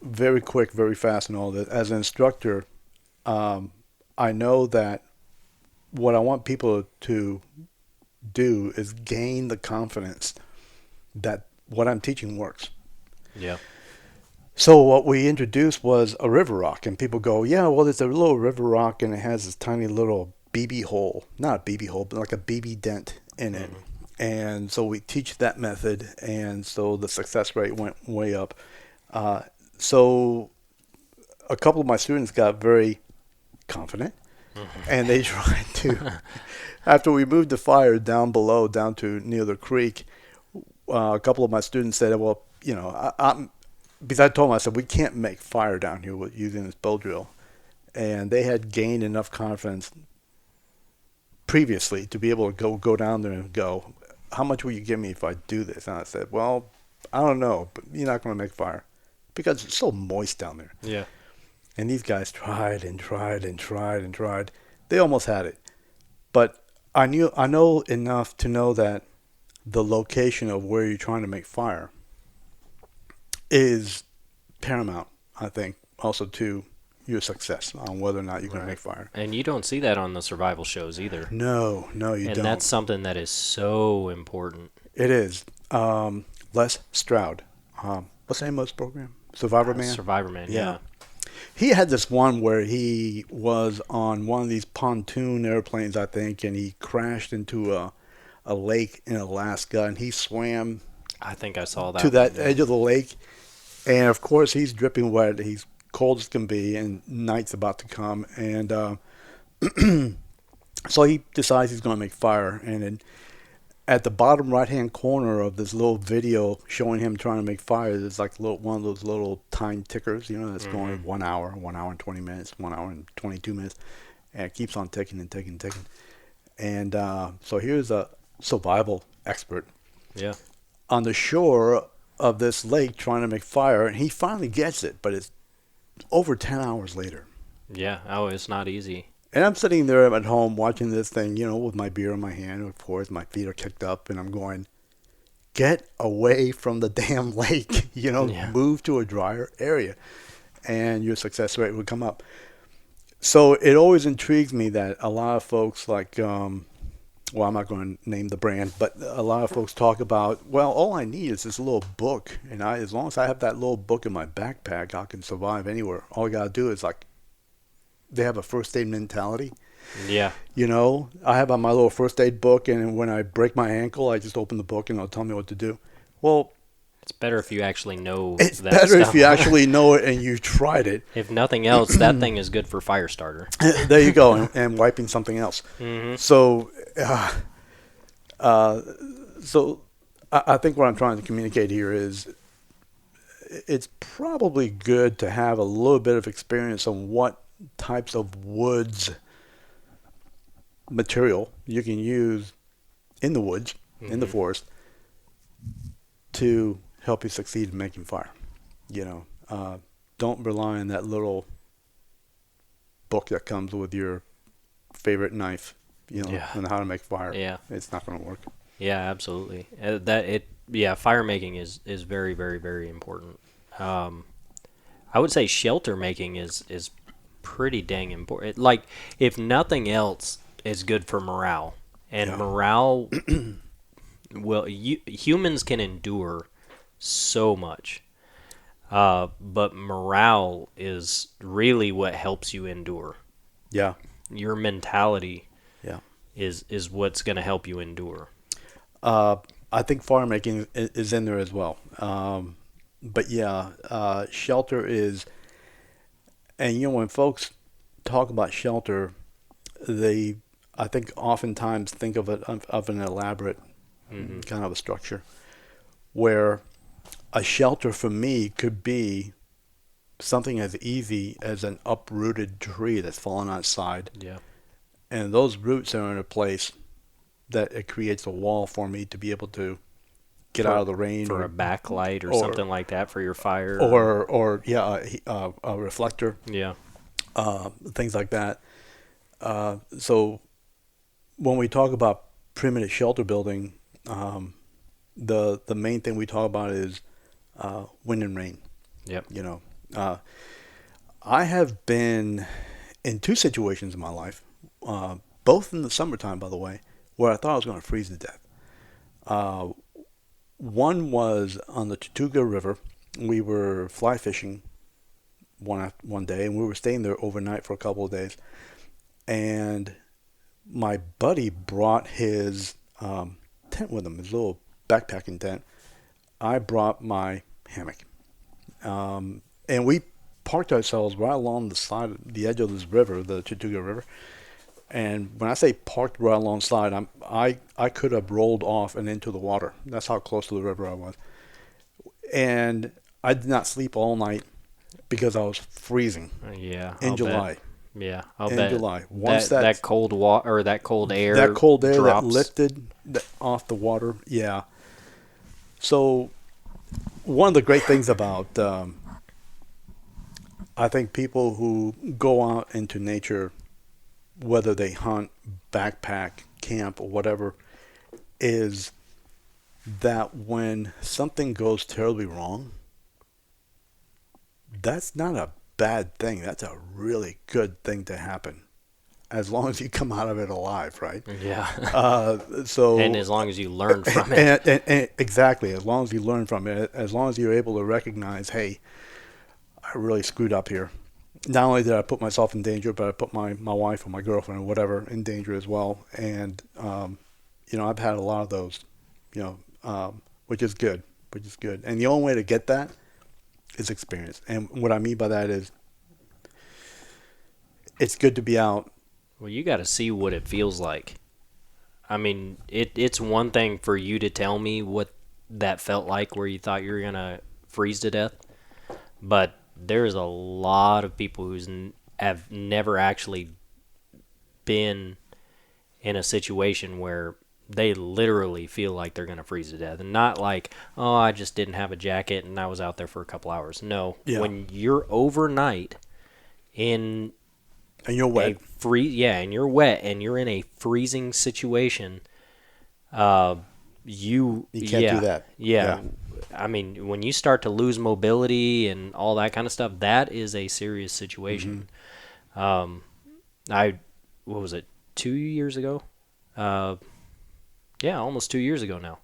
very quick, very fast, and all that, as an instructor, I know that what I want people to do is gain the confidence that what I'm teaching works. Yeah. So what we introduced was a river rock, and people go, yeah, well, it's a little river rock, and it has this tiny little BB hole, not a BB hole, but like a BB dent in it. And so we teach that method, and so the success rate went way up. So a couple of my students got very confident, and they tried to, after we moved the fire down below, down to near the creek, a couple of my students said, well, you know, because I told them, I said, we can't make fire down here with using this bow drill. And they had gained enough confidence previously to be able to go down there and go, how much will you give me if I do this? And I said, well, I don't know, but you're not going to make fire because it's so moist down there. Yeah. And these guys tried and tried and tried and tried. They almost had it. But I know enough to know that the location of where you're trying to make fire is paramount, I think, also to your success on whether or not you're going to make fire. And you don't see that on the survival shows either. No, you don't. And that's something that is so important. It is. Les Stroud. What's the name of his program? Survivor Man? Survivor Man, yeah. He had this one where he was on one of these pontoon airplanes, I think, and he crashed into a lake in Alaska, and he swam I think I saw that. to that edge of the lake. And, of course, he's dripping wet. He's cold as can be, and night's about to come. And so he decides he's going to make fire. And then at the bottom right-hand corner of this little video showing him trying to make fire, there's like one of those little time tickers, you know, that's going 1 hour, 1 hour and 20 minutes, 1 hour and 22 minutes. And it keeps on ticking and ticking and ticking. And so here's a survival expert on the shore of this lake trying to make fire, and he finally gets it, but it's over 10 hours later. Yeah. Oh, it's not easy. And I'm sitting there at home watching this thing, you know, with my beer in my hand. Of course, my feet are kicked up, and I'm going, get away from the damn lake, you know, move to a drier area, and your success rate would come up. So it always intrigues me that a lot of folks like, well, I'm not going to name the brand, but a lot of folks talk about, well, all I need is this little book, and as long as I have that little book in my backpack, I can survive anywhere. All I got to do is, like, they have a first aid mentality. Yeah. You know, I have my little first aid book, and when I break my ankle, I just open the book and it'll tell me what to do. Well, it's better if you actually know it's that better stuff. if you actually know it and you tried it. If nothing else, that thing is good for fire starter. There you go, and wiping something else. So, so I think what I'm trying to communicate here is it's probably good to have a little bit of experience on what types of woods material you can use in the woods, in the forest, to help you succeed in making fire. You know, don't rely on that little book that comes with your favorite knife, Yeah. on how to make fire. Yeah. It's not going to work. Yeah, absolutely. Fire making is very, very, very important. Um, I would say shelter making is pretty dang important. Like, if nothing else, is good for morale. And Yeah. morale, well, humans can endure so much. But morale is really what helps you endure. Yeah. Your mentality Yeah. is what's going to help you endure. I think fire making is in there as well. But yeah, shelter is, and when folks talk about shelter, they, I think, oftentimes think of it of an elaborate Hmm. kind of a structure, where a shelter for me could be something as easy as an uprooted tree that's fallen outside, Yeah. and those roots are in a place that it creates a wall for me to be able to get out For of the rain, for a backlight or or something like that for your fire. or yeah, a reflector, Yeah. things like that. So when we talk about primitive shelter building, the main thing we talk about is wind and rain. Yep. Uh, I have been in two situations in my life, both in the summertime, by the way, where I thought I was going to freeze to death. Uh, One was on the Tortuga River. We were fly fishing one day, and we were staying there overnight for a couple of days. And my buddy brought his tent with him, his little backpacking tent. I brought my hammock, and we parked ourselves right along the edge of this river, the Tortuga River. And when I say parked right alongside, I could have rolled off and into the water. That's how close to the river I was. And I did not sleep all night because I was freezing Yeah. in I'll July. bet. Yeah, I'll In bet. July. Once That cold water or that cold air. that cold air that drops. lifted off the water, yeah. So one of the great things about I think people who go out into nature, whether they hunt, backpack, camp, or whatever, is that when something goes terribly wrong, that's not a bad thing. That's a really good thing to happen, as long as you come out of it alive, right? Yeah. So And as long as you learn from it. and exactly, as long as you learn from it, as long as you're able to recognize, hey, I really screwed up here. Not only did I put myself in danger, but I put my wife or my girlfriend or whatever in danger as well. And I've had a lot of those, which is good, And the only way to get that is experience. And what I mean by that is, it's good to be out. Well, you got to see what it feels like. I mean, it's one thing for you to tell me what that felt like where you thought you were going to freeze to death, but there's a lot of people who have never actually been in a situation where they literally feel like they're going to freeze to death. And not like, oh, I just didn't have a jacket and I was out there for a couple hours. No, Yeah. When you're overnight in And you're wet. and you're wet and you're in a freezing situation, you can't do that. Yeah. I mean, when you start to lose mobility and all that kind of stuff, that is a serious situation. Mm-hmm. What was it, 2 years ago? Almost 2 years ago now.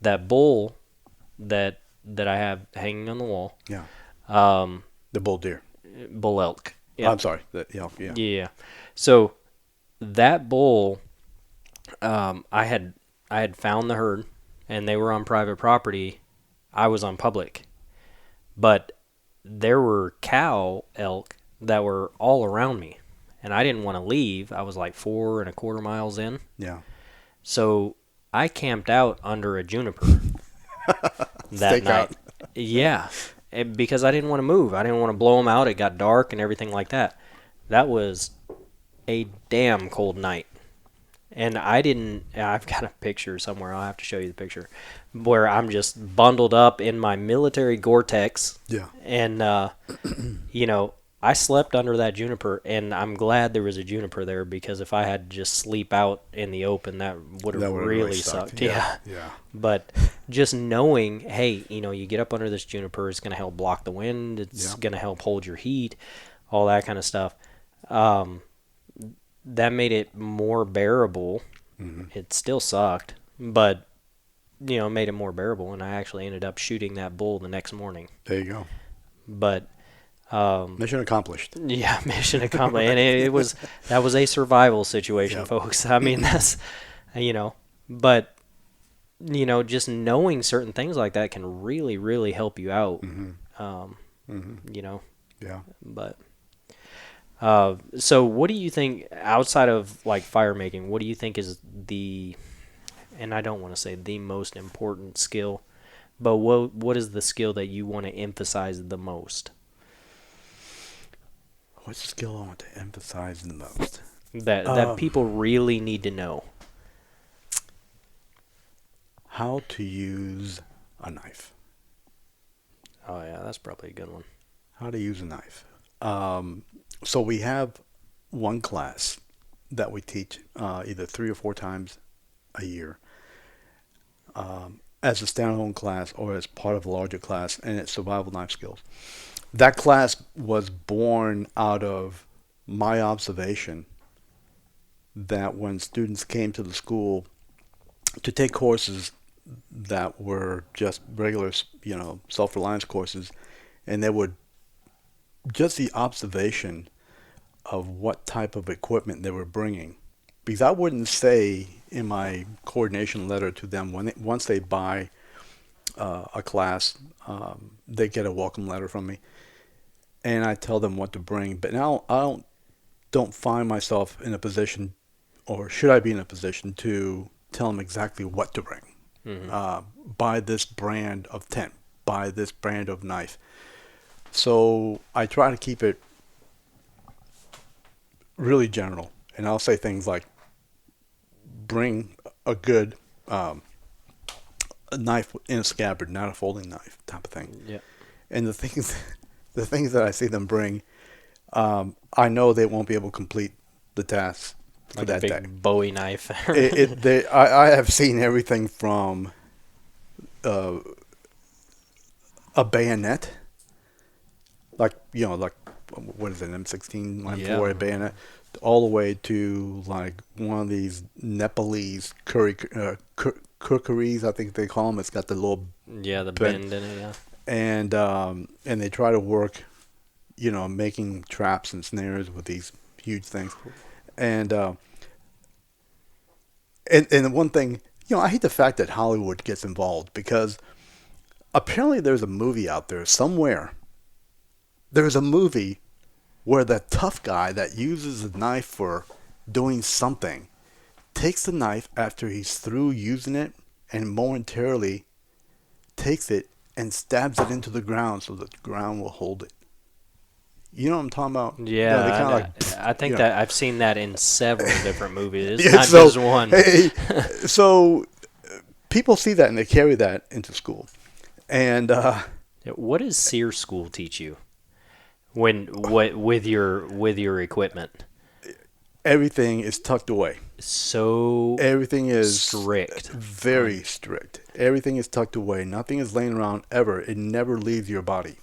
That bull that I have hanging on the wall. Yeah. Um, The bull deer. bull elk. Yeah. I'm sorry. Yeah. Yeah. So that bull, I had found the herd, and they were on private property. I was on public, but there were cow elk that were all around me, and I didn't want to leave. I was like 4.25 miles in. Yeah. So I camped out under a juniper that night. Out. Yeah, because I didn't want to move. I didn't want to blow them out. It got dark and everything like that. That was a damn cold night. and I didn't. I've got a picture somewhere. I'll have to show you the picture where I'm just bundled up in my military Gore-Tex. Yeah. And you know, I slept under that juniper, and I'm glad there was a juniper there because if I had to just sleep out in the open, that would have That would've really really sucked. sucked. Yeah. Yeah. But just knowing, hey, you know, you get up under this juniper, it's going to help block the wind. It's Yeah. going to help hold your heat, all that kind of stuff. Um, that made it more bearable. It still sucked, but you know, made it more bearable. And I actually ended up shooting that bull the next morning. There you go. But Mission accomplished. yeah, mission accomplished. And it was that was a survival situation, Yep. folks. I mean, that's you know, but you know, just knowing certain things like that can really, really help you out. You know, Yeah. but so what do you think outside of like fire making? What do you think is and I don't want to say the most important skill, but what is the skill that you want to emphasize the most? What skill I want to emphasize the most? That people really need to know. How to use a knife. Oh yeah, that's probably a good one. How to use a knife. So we have one class that we teach either 3 or 4 times a year as a standalone class or as part of a larger class, and it's survival knife skills. That class was born out of my observation that when students came to the school to take courses that were just regular, self-reliance courses, and they would just the observation of what type of equipment they were bringing. Because I wouldn't say in my coordination letter to them once they buy a class, they get a welcome letter from me, and I tell them what to bring. But now I don't find myself in a position, or should I be in a position to tell them exactly what to bring. Buy this brand of tent, buy this brand of knife. So I try to keep it really general, and I'll say things like, bring a good a knife in a scabbard, not a folding knife type of thing. Yeah. And the things that I see them bring, I know they won't be able to complete the task for Like that a big day. Bowie knife. I have seen everything from a bayonet, like what is it, M16 line Yeah. 4 bayonet, all the way to like one of these Nepalese kukris, I think they call them. It's got the little Yeah, the bend in it. Yeah. and they try to work, making traps and snares with these huge things, and one thing, I hate the fact that Hollywood gets involved, because apparently there's a movie out there somewhere. There's a movie where that tough guy that uses a knife for doing something takes the knife after he's through using it and momentarily takes it and stabs it into the ground so that the ground will hold it. You know what I'm talking about? Yeah, they kind of I think that I've seen that in several different movies. It's Yeah, not just one. So people see that and they carry that into school. And What does SEER school teach you with your equipment? everything is tucked away. So Everything is strict. very strict. Everything is tucked away. Nothing is laying around ever. It never leaves your body.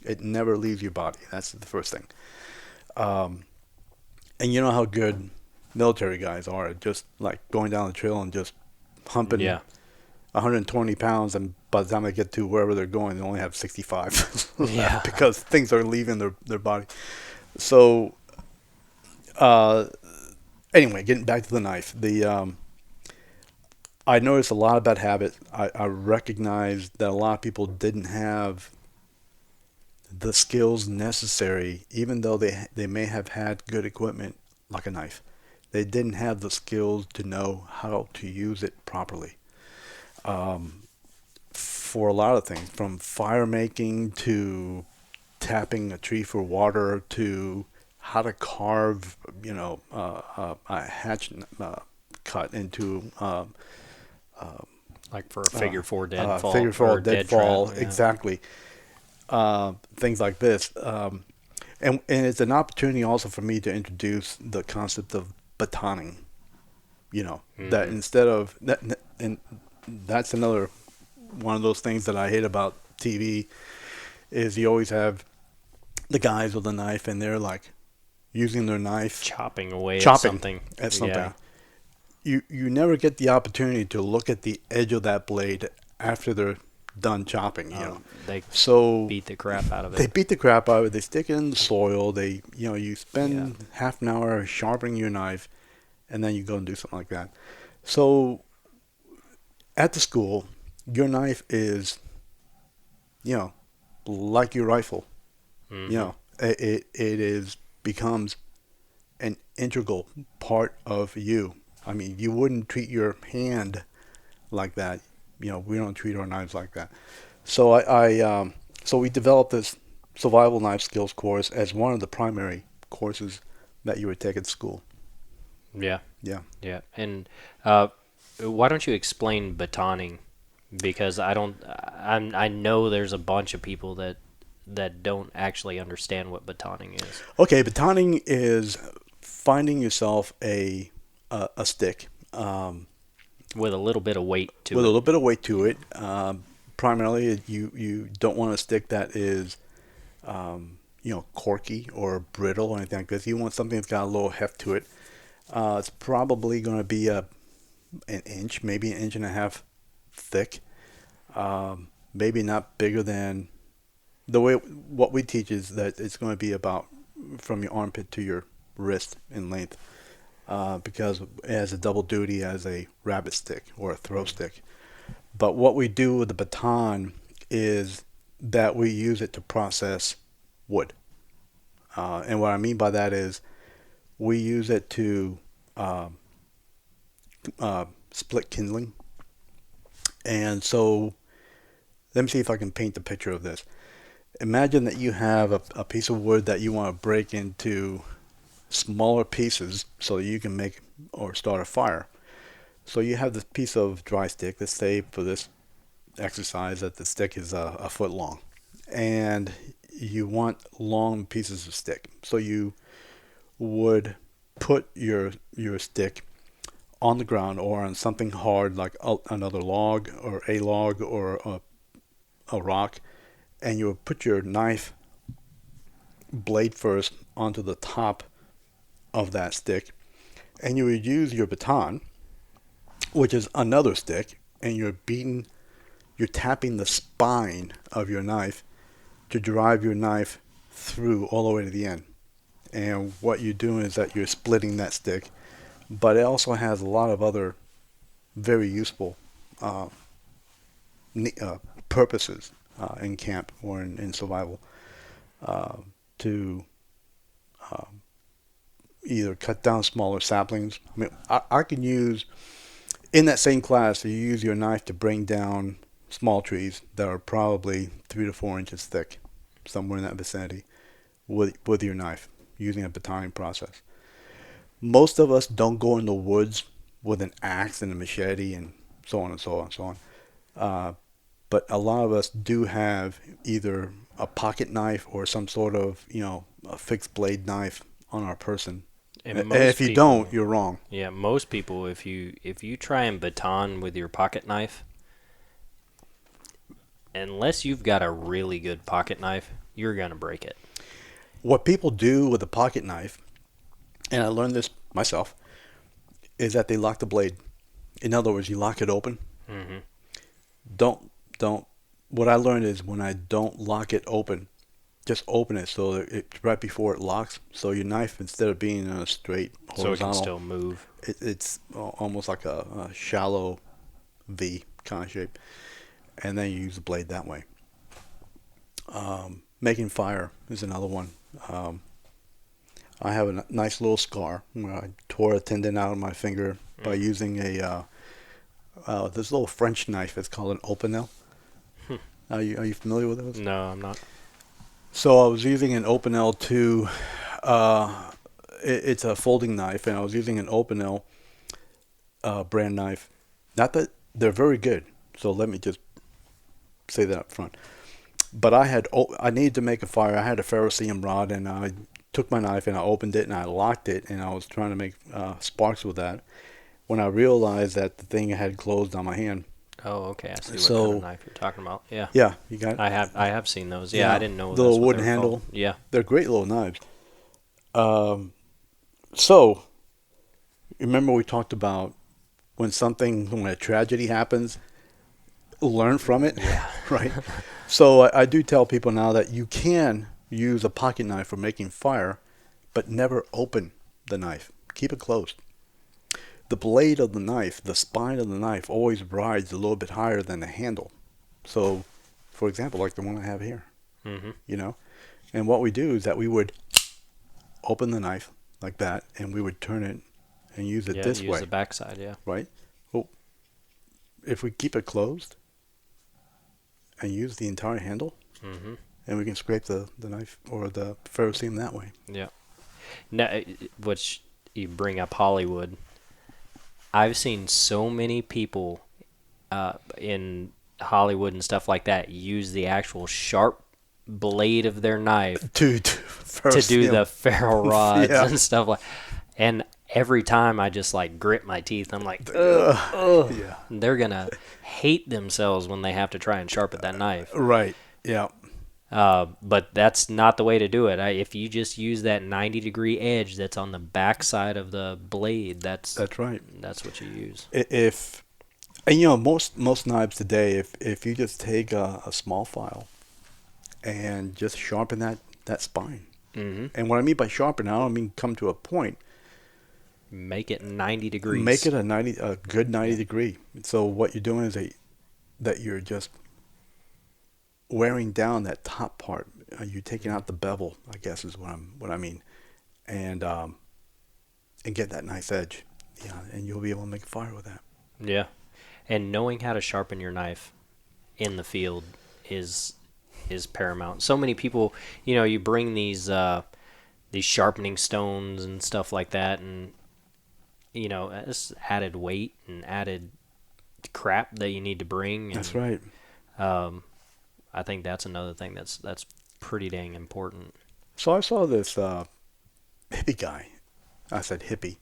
It never leaves your body. That's the first thing. And you know how good military guys are at just like going down the trail and just humping 120 pounds, and by the time they get to wherever they're going, they only have 65 Yeah. because things are leaving their body. So, anyway, getting back to the knife, I noticed a lot of bad habits. I recognized that a lot of people didn't have the skills necessary, even though they may have had good equipment like a knife. They didn't have the skills to know how to use it properly. For a lot of things, from fire making to tapping a tree for water to how to carve, a hatch cut into Like for a figure four deadfall figure four or dead trap. deadfall, Yeah. exactly. Things like this, and it's an opportunity also for me to introduce the concept of batoning. That instead of that, and that's another one of those things that I hate about TV is you always have the guys with a knife and they're like using their knife Chopping away at chopping something. at something. Yeah. You never get the opportunity to look at the edge of that blade after they're done chopping. They So beat the crap out of they it. beat the crap out of it. They stick it in the soil. You spend Yeah. half an hour sharpening your knife, and then you go and do something like that. So at the school, your knife is, you know, like your rifle. Hmm. It is becomes an integral part of you. I mean, you wouldn't treat your hand like that. We don't treat our knives like that. So so we developed this survival knife skills course as one of the primary courses that you would take at school. Yeah. Yeah. Yeah. And why don't you explain batoning? Because I know there's a bunch of people that don't actually understand what batoning is. Okay, batoning is finding yourself a stick With a little bit of weight to with a it. little bit of weight to it. Primarily, you don't want a stick that is corky or brittle or anything like this. You want something that's got a little heft to it. It's probably going to be an inch, maybe an inch and a half thick. Maybe not bigger than what we teach is that it's going to be about from your armpit to your wrist in length, because it has a double duty as a rabbit stick or a throw stick. But what we do with the baton is that we use it to process wood. And what I mean by that is we use it to split kindling. And so let me see if I can paint the picture of this. Imagine that you have a piece of wood that you want to break into smaller pieces so that you can make or start a fire. So you have this piece of dry stick. Let's say for this exercise that the stick is a foot long, and you want long pieces of stick. So you would put your stick on the ground or on something hard like another log or a rock, and you would put your knife blade first onto the top of that stick, and you would use your baton, which is another stick, and you're tapping the spine of your knife to drive your knife through all the way to the end. And what you're doing is that you're splitting that stick, but it also has a lot of other very useful uh, purposes in camp or in survival, to either cut down smaller saplings. I mean, I can use, in that same class, you use your knife to bring down small trees that are probably 3 to 4 inches thick, somewhere in that vicinity, with your knife, using a batoning process. Most of us don't go in the woods with an axe and a machete and so on and so on and so on. But a lot of us do have either a pocket knife or some sort of, a fixed blade knife on our person. And And most if you people, don't, you're wrong. yeah, most people, if you try and baton with your pocket knife, unless you've got a really good pocket knife, you're gonna break it. What people do with a pocket knife, and I learned this myself, is that they lock the blade. In other words, you lock it open. Hmm. Don't. What I learned is when I don't lock it open, just open it so that it's right before it locks. So your knife, instead of being in a straight So it can horizontal, still move. it's almost like a shallow V kind of shape, and then you use the blade that way. Making fire is another one. I have a nice little scar where I tore a tendon out of my finger by using this little French knife. It's called an Opinel. Are you familiar with those? No, I'm not. So I was using an Opinel it's a folding knife, and I was using an Opinel brand knife. Not that they're very good. So let me just say that up front. But I needed to make a fire. I had a ferrocerium rod, and I took my knife and I opened it and I locked it, and I was trying to make sparks with that. When I realized that the thing had closed on my hand. Oh, okay. I see what kind of knife you're talking about. Yeah. Yeah, you got it. I have seen those. Yeah, I didn't know the that's little what wooden they were handle. called. Yeah. They're great little knives. So remember we talked about when a tragedy happens, learn from it, Yeah. right? So I do tell people now that you can use a pocket knife for making fire, but never open the knife. Keep it closed. The blade of the knife, the spine of the knife, always rides a little bit higher than the handle. So, for example, like the one I have here, you know, and what we do is that we would open the knife like that, and we would turn it and use it this way. Use the backside, yeah. Right? Well, if we keep it closed and use the entire handle, and we can scrape the knife or the ferrocerium that way. Yeah. Now, which you bring up Hollywood. I've seen so many people in Hollywood and stuff like that use the actual sharp blade of their knife to do the ferro rods Yeah. and stuff like. And every time I just like grit my teeth, I'm like, ugh. Yeah. They're gonna hate themselves when they have to try and sharpen that knife. Right. Yeah. But that's not the way to do it. If you just use that 90-degree edge that's on the back side of the blade, that's right. That's what you use. And most knives today, if you just take a small file and just sharpen that spine. And what I mean by sharpen, I don't mean come to a point. Make it 90 degrees. Make it a good 90 degree. So what you're doing is that you're just wearing down that top part. You're taking out the bevel, I guess is what I mean, and get that nice edge. Yeah, and you'll be able to make a fire with that. Yeah, and knowing how to sharpen your knife in the field is paramount. So many people, you bring these sharpening stones and stuff like that, and it's added weight and added crap that you need to bring. And, that's right. I think that's another thing that's pretty dang important. So I saw this hippie guy. I said hippie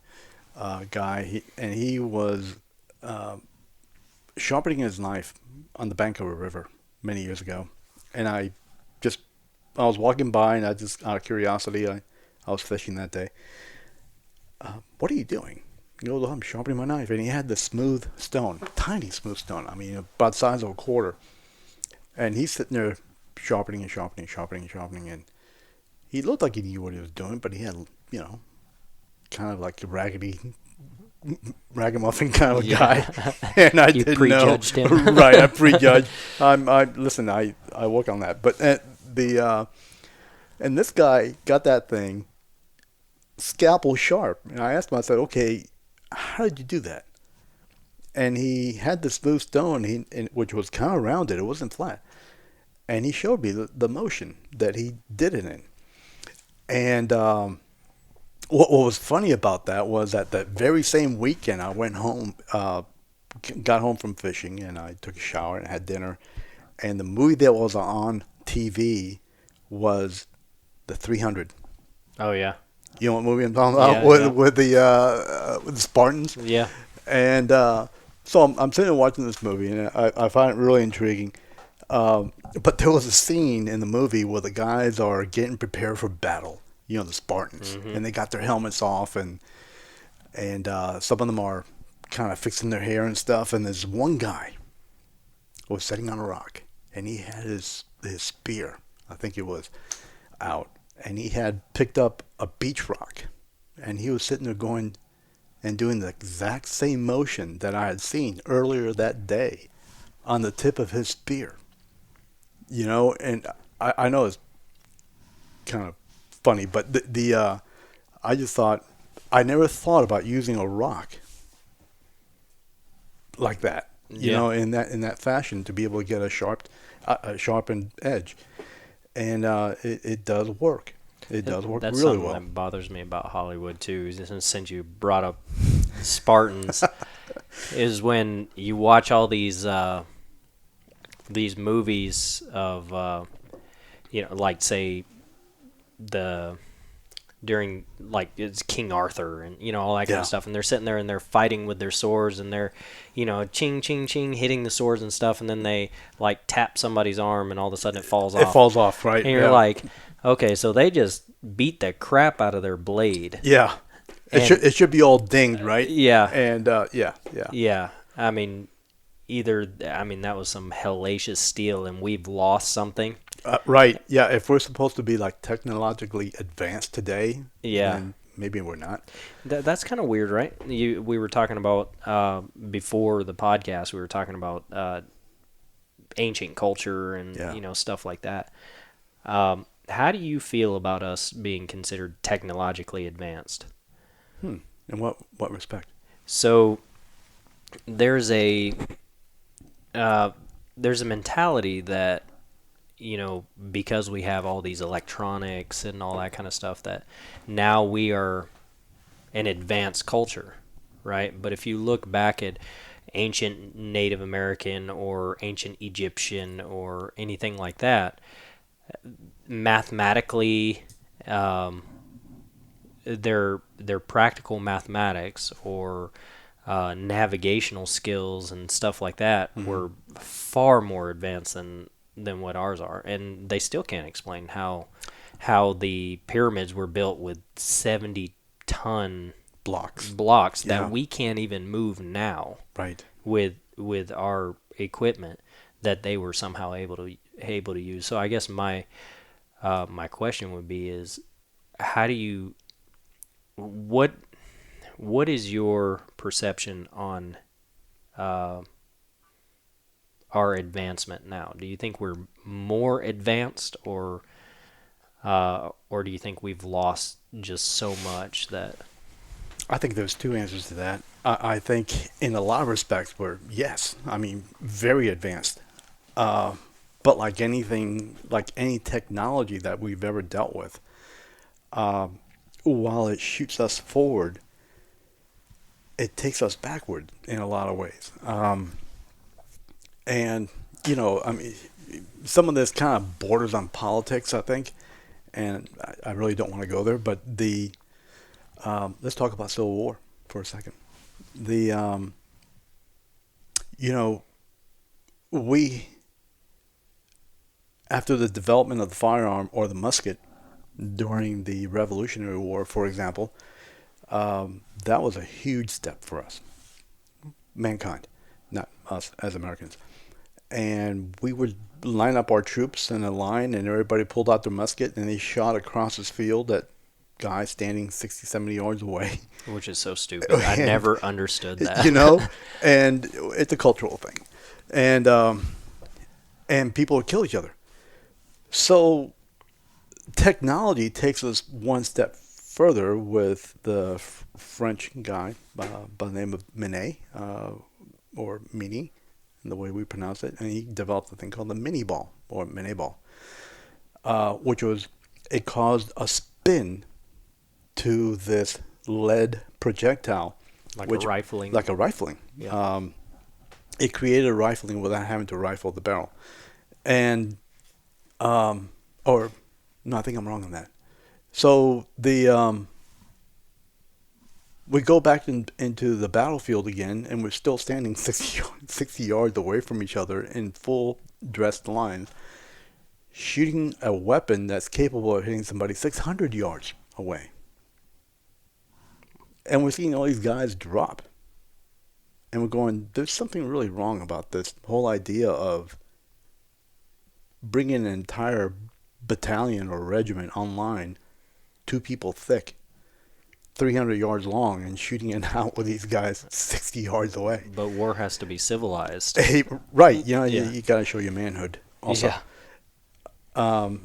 guy, and he was sharpening his knife on the bank of a river many years ago. And I was walking by, and I just, out of curiosity, I was fishing that day. What are you doing? He goes, I'm sharpening my knife. And he had the smooth stone, tiny smooth stone. I mean, about the size of a quarter. And he's sitting there sharpening and sharpening and sharpening and sharpening. And he looked like he knew what he was doing, but he had, kind of like a ragamuffin kind of a guy. And I didn't prejudged know. him. Right, I prejudged. Listen, I work on that. But and this guy got that thing scalpel sharp. And I asked him, I said, okay, how did you do that? And he had the smooth stone, which was kind of rounded. It wasn't flat. And he showed me the motion that he did it in. And what was funny about that was that very same weekend, I went home, got home from fishing, and I took a shower and had dinner. And the movie that was on TV was The 300. Oh, yeah. You know what movie I'm talking about? Yeah, with the Spartans? Yeah. And so I'm sitting there watching this movie, and I find it really intriguing. But there was a scene in the movie where the guys are getting prepared for battle. The Spartans, and they got their helmets off, and some of them are kind of fixing their hair and stuff. And there's one guy who was sitting on a rock, and he had his spear, I think it was, out, and he had picked up a beach rock, and he was sitting there going and doing the exact same motion that I had seen earlier that day on the tip of his spear. And I know it's kind of funny, but I just thought, I never thought about using a rock like that, in that fashion, to be able to get a sharpened edge, and it does work. It does work That's really something well. That bothers me about Hollywood too. Is since you brought up Spartans, is when you watch all these movies of like say the during like it's King Arthur and all that kind Yeah. of stuff, and they're sitting there and they're fighting with their swords and they're ching ching ching hitting the swords and stuff, and then they like tap somebody's arm and all of a sudden it falls It off. falls off, right? And you're like, okay, so they just beat the crap out of their blade. Yeah. It should be all dinged, right? Yeah. And yeah. Yeah. I mean, that was some hellacious steel, and we've lost something. Right. Yeah. If we're supposed to be like technologically advanced today, Yeah. then maybe we're not. That's kind of weird, right? We were talking about before the podcast. We were talking about ancient culture and stuff like that. How do you feel about us being considered technologically advanced? In what respect? So there's a mentality that because we have all these electronics and all that kind of stuff, that now we are an advanced culture, right? But if you look back at ancient Native American or ancient Egyptian or anything like that, mathematically, their practical mathematics or navigational skills and stuff like that were far more advanced than what ours are, and they still can't explain how the pyramids were built with 70-ton blocks that we can't even move now, right? With our equipment that they were somehow able to use. So I guess my question would be is how do you what is your perception on our advancement now? Do you think we're more advanced, or do you think we've lost just so much that? I think there's two answers to that. I think in a lot of respects we're, yes, I mean, very advanced. But like anything, like any technology that we've ever dealt with, while it shoots us forward, it takes us backward in a lot of ways. And, I mean, some of this kind of borders on politics, I think, and I really don't want to go there, but let's talk about Civil War for a second. We, after the development of the firearm or the musket during the Revolutionary War, for example, that was a huge step for us, mankind, not us as Americans. And we would line up our troops in a line, and everybody pulled out their musket, and they shot across this field at guys standing 60, 70 yards away. Which is so stupid. I never understood that. And it's a cultural thing. And people would kill each other. So technology takes us one step further with the French guy by the name of Minet, or Mini, the way we pronounce it, and he developed a thing called the mini ball, or Minet ball, which was, it caused a spin to this lead projectile. Like a rifling. Like a rifling. Yeah. It created a rifling without having to rifle the barrel. And, or, no, I think I'm wrong on that. So we go back into the battlefield again, and we're still standing 60 yards away from each other in full dressed lines, shooting a weapon that's capable of hitting somebody 600 yards away. And we're seeing all these guys drop. And we're going, there's something really wrong about this whole idea of bringing an entire battalion or regiment online, 2 people thick, 300 yards long, and shooting it out with these guys 60 yards away. But war has to be civilized. Hey, right. You got to show your manhood also. Yeah.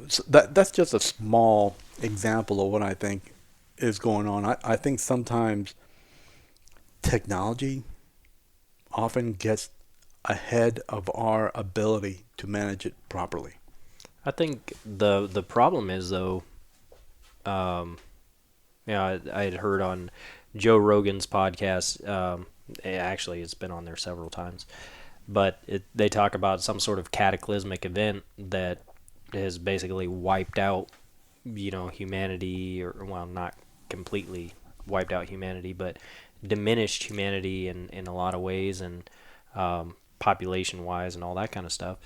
So that's just a small example of what I think is going on. I think sometimes technology often gets ahead of our ability to manage it properly. I think the problem is, though, I had heard on Joe Rogan's podcast, Actually, it's been on there several times. But they talk about some sort of cataclysmic event that has basically wiped out, humanity, or, well, not completely wiped out humanity, but diminished humanity in a lot of ways, and population wise and all that kind of stuff.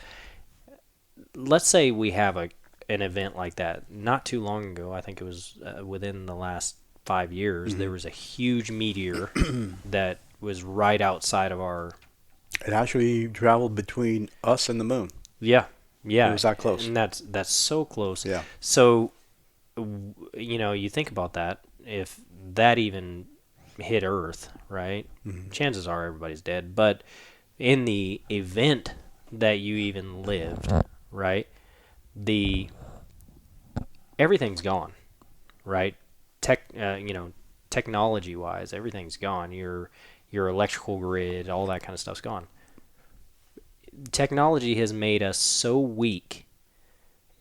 Let's say we have an event like that. Not too long ago, I think it was within the last 5 years, there was a huge meteor that was right outside of our. It actually traveled between us and the moon. Yeah, It yeah, was that close. and that's so close. Yeah. So, you think about that. If that even hit Earth, right? Chances are everybody's dead. But in the event that you even lived, right? The everything's gone, right? Technology wise, everything's gone. Your electrical grid, all that kind of stuff's gone. Technology has made us so weak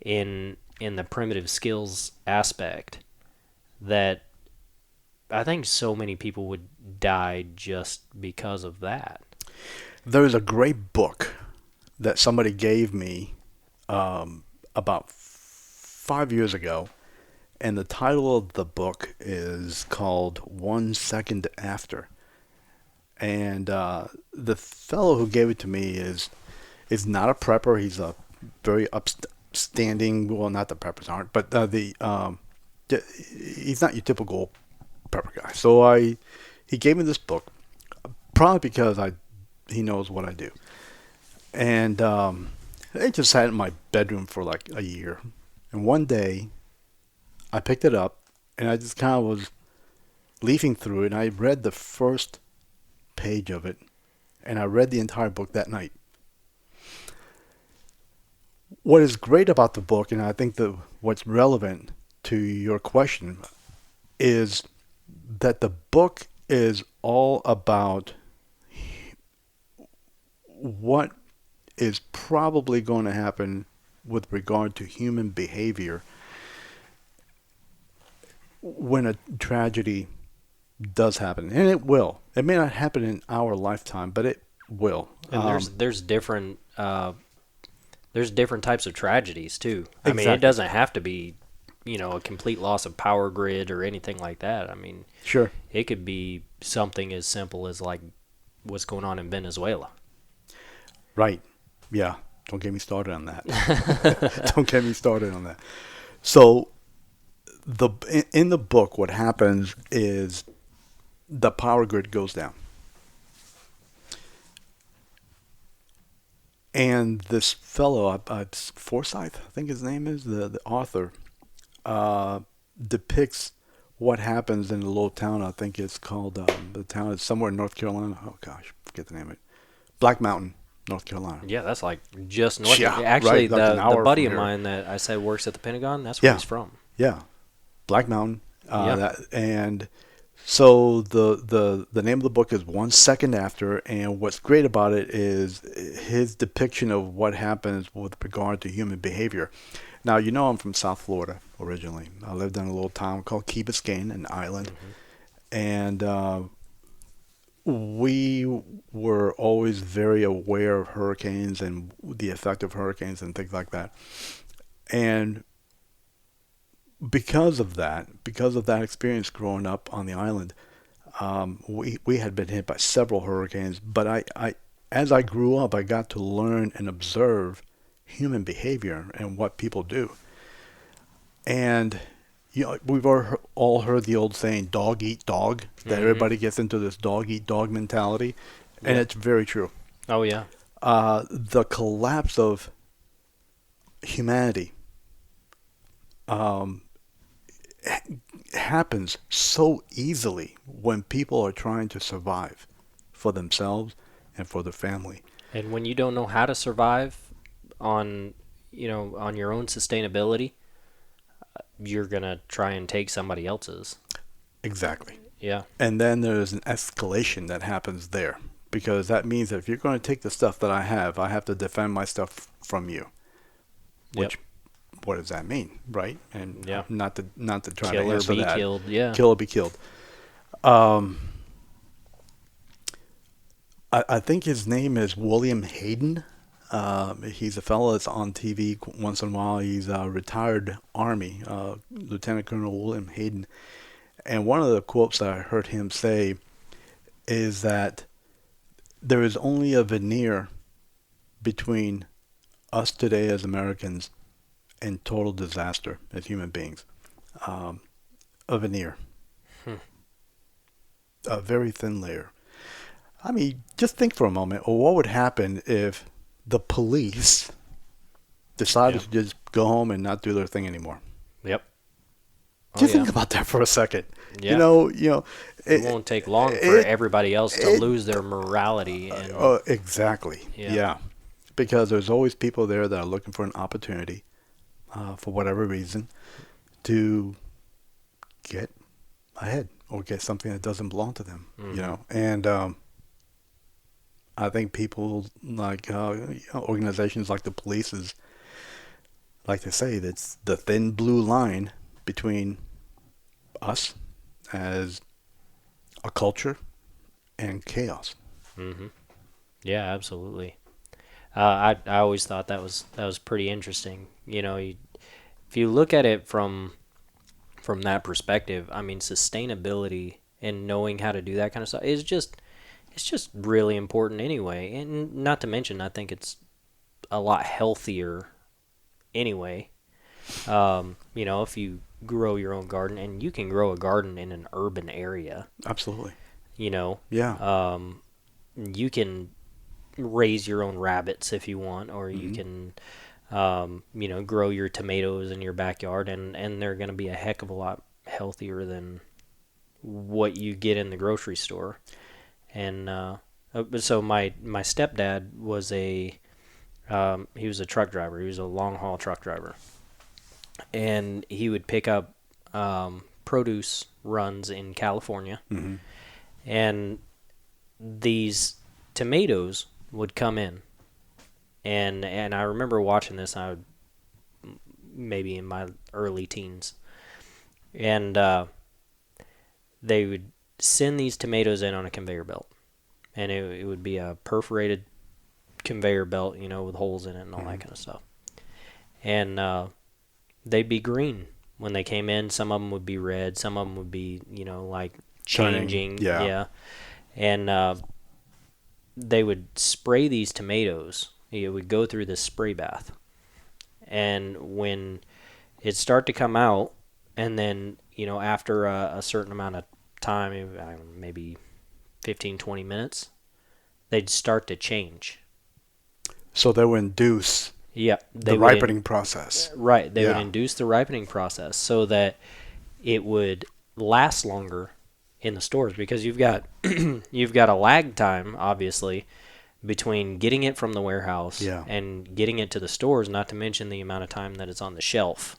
in the primitive skills aspect that I think so many people would die just because of that. There's a great book that somebody gave me about 5 years ago, and the title of the book is called 1 Second After. And the fellow who gave it to me is not a prepper. He's a very upstanding. Well, not the preppers aren't, but he's not your typical prepper guy. So he gave me this book, probably because he knows what I do, and it just sat in my bedroom for like a year. And one day, I picked it up, and I just kind of was leafing through it, and I read the first page of it, and I read the entire book that night. What is great about the book, and I think that what's relevant to your question, is that the book is all about what is probably going to happen with regard to human behavior when a tragedy does happen, and it will. It may not happen in our lifetime, but it will. And there's different types of tragedies too. I mean, Exactly. it doesn't have to be, a complete loss of power grid or anything like that. I mean, Sure. it could be something as simple as like what's going on in Venezuela. Right. Yeah. Don't get me started on that. Don't get me started on that. So, in the book, what happens is the power grid goes down. And this fellow, Forsyth, I think his name is, the author, depicts what happens in a little town. I think it's called, the town is somewhere in North Carolina. Oh, gosh, forget the name of it. Black Mountain, North Carolina. Yeah, that's like just north. Yeah, Actually, right, like an the hour buddy from of here. mine that I said works at the Pentagon, that's where Yeah. he's from. Yeah, Black Mountain. Yeah. And so the name of the book is 1 Second After, and what's great about it is his depiction of what happens with regard to human behavior. Now, I'm from South Florida originally. I lived in a little town called Key Biscayne, an island, and we were always very aware of hurricanes and the effect of hurricanes and things like that. And because of that experience growing up on the island, we had been hit by several hurricanes. But I as I grew up, I got to learn and observe human behavior and what people do. And we've all heard the old saying, "Dog eat dog." That everybody gets into this dog eat dog mentality, and Yeah. it's very true. Oh yeah. The collapse of humanity happens so easily when people are trying to survive for themselves and for their family. And when you don't know how to survive on your own sustainability, you're gonna try and take somebody else's. Exactly. Yeah. And then there's an escalation that happens there, because that means that if you're going to take the stuff that I have to defend my stuff from you. Which, what does that mean, right? And Yeah. not to try Kill to or answer be that. killed. Yeah. Kill or be killed. I think his name is William Hayden. He's a fellow that's on TV once in a while. He's a retired Army, Lieutenant Colonel William Hayden. And one of the quotes that I heard him say is that there is only a veneer between us today as Americans and total disaster as human beings. A veneer. A very thin layer. I mean, just think for a moment. Well, what would happen if the police decided to just go home and not do their thing anymore? Yep. Just think about that for a second. Yeah. It won't take long for everybody else to lose their morality. And exactly. Yeah. Because there's always people there that are looking for an opportunity, for whatever reason, to get ahead or get something that doesn't belong to them. And I think people like organizations like the police like to say that's the thin blue line between us as a culture and chaos. Yeah, absolutely. I always thought that was pretty interesting. If you look at it from that perspective, I mean, sustainability and knowing how to do that kind of stuff is just really important anyway. And not to mention, I think it's a lot healthier anyway. If you grow your own garden, and you can grow a garden in an urban area. Absolutely. Yeah. You can raise your own rabbits if you want, or you can, grow your tomatoes in your backyard, and they're going to be a heck of a lot healthier than what you get in the grocery store. And so my stepdad was he was a truck driver. He was a long haul truck driver, and he would pick up produce runs in California, and these tomatoes would come in, and I remember watching this. I would maybe in my early teens, and they would send these tomatoes in on a conveyor belt, and it would be a perforated conveyor belt, with holes in it and all that kind of stuff. And they'd be green when they came in. Some of them would be red. Some of them would be, like changing. Yeah. And they would spray these tomatoes. It would go through this spray bath. And when it start to come out, and then, after a certain amount of time, maybe 15, 20 minutes, they'd start to change. So they would induce the ripening process. Right. They would induce the ripening process so that it would last longer in the stores, because you've got a lag time, obviously, between getting it from the warehouse and getting it to the stores, not to mention the amount of time that it's on the shelf.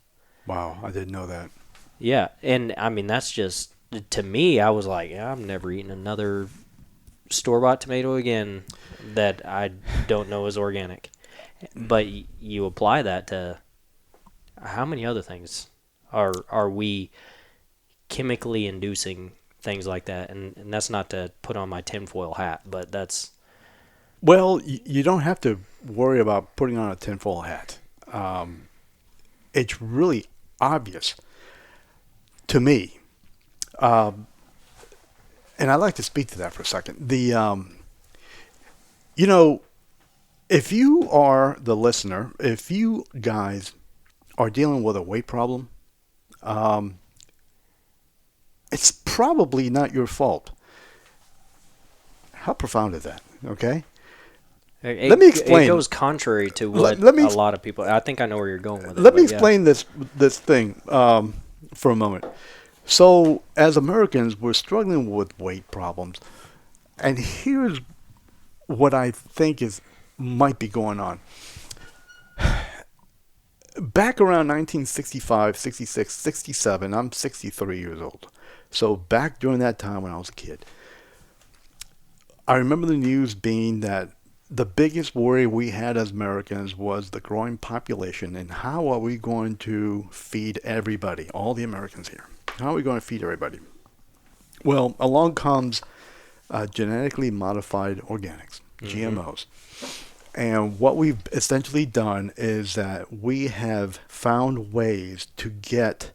Wow, I didn't know that. Yeah, and I mean, that's just, to me, I was like, I'm never eating another store-bought tomato again that I don't know is organic. But you apply that to how many other things are we chemically inducing things like that? And that's not to put on my tinfoil hat, but that's... Well, you don't have to worry about putting on a tinfoil hat. It's really obvious to me. And I'd like to speak to that for a second. If you are the listener, if you guys are dealing with a weight problem, it's probably not your fault. How profound is that? Okay? Let me explain. It goes contrary to what a lot of people... I think I know where you're going with it. Let me explain this thing for a moment. So, as Americans, we're struggling with weight problems. And here's what I think might be going on. Back around 1965, 66, 67, I'm 63 years old. So back during that time when I was a kid, I remember the news being that the biggest worry we had as Americans was the growing population, and how are we going to feed everybody, all the Americans here? How are we going to feed everybody? Well, along comes genetically modified organics, Mm-hmm. GMOs. And what we've essentially done is that we have found ways to get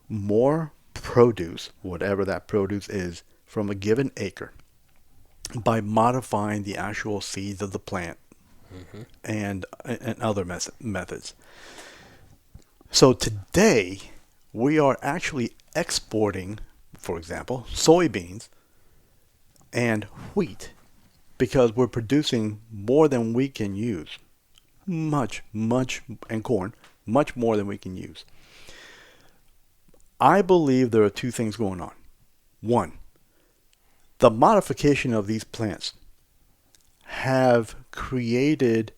more produce, whatever that produce is, from a given acre by modifying the actual seeds of the plant Mm-hmm. and other methods. So today, we are actually exporting, for example, soybeans and wheat because we're producing more than we can use. Much, and corn, much more than we can use. I believe there are two things going on. One, the modification of these plants have created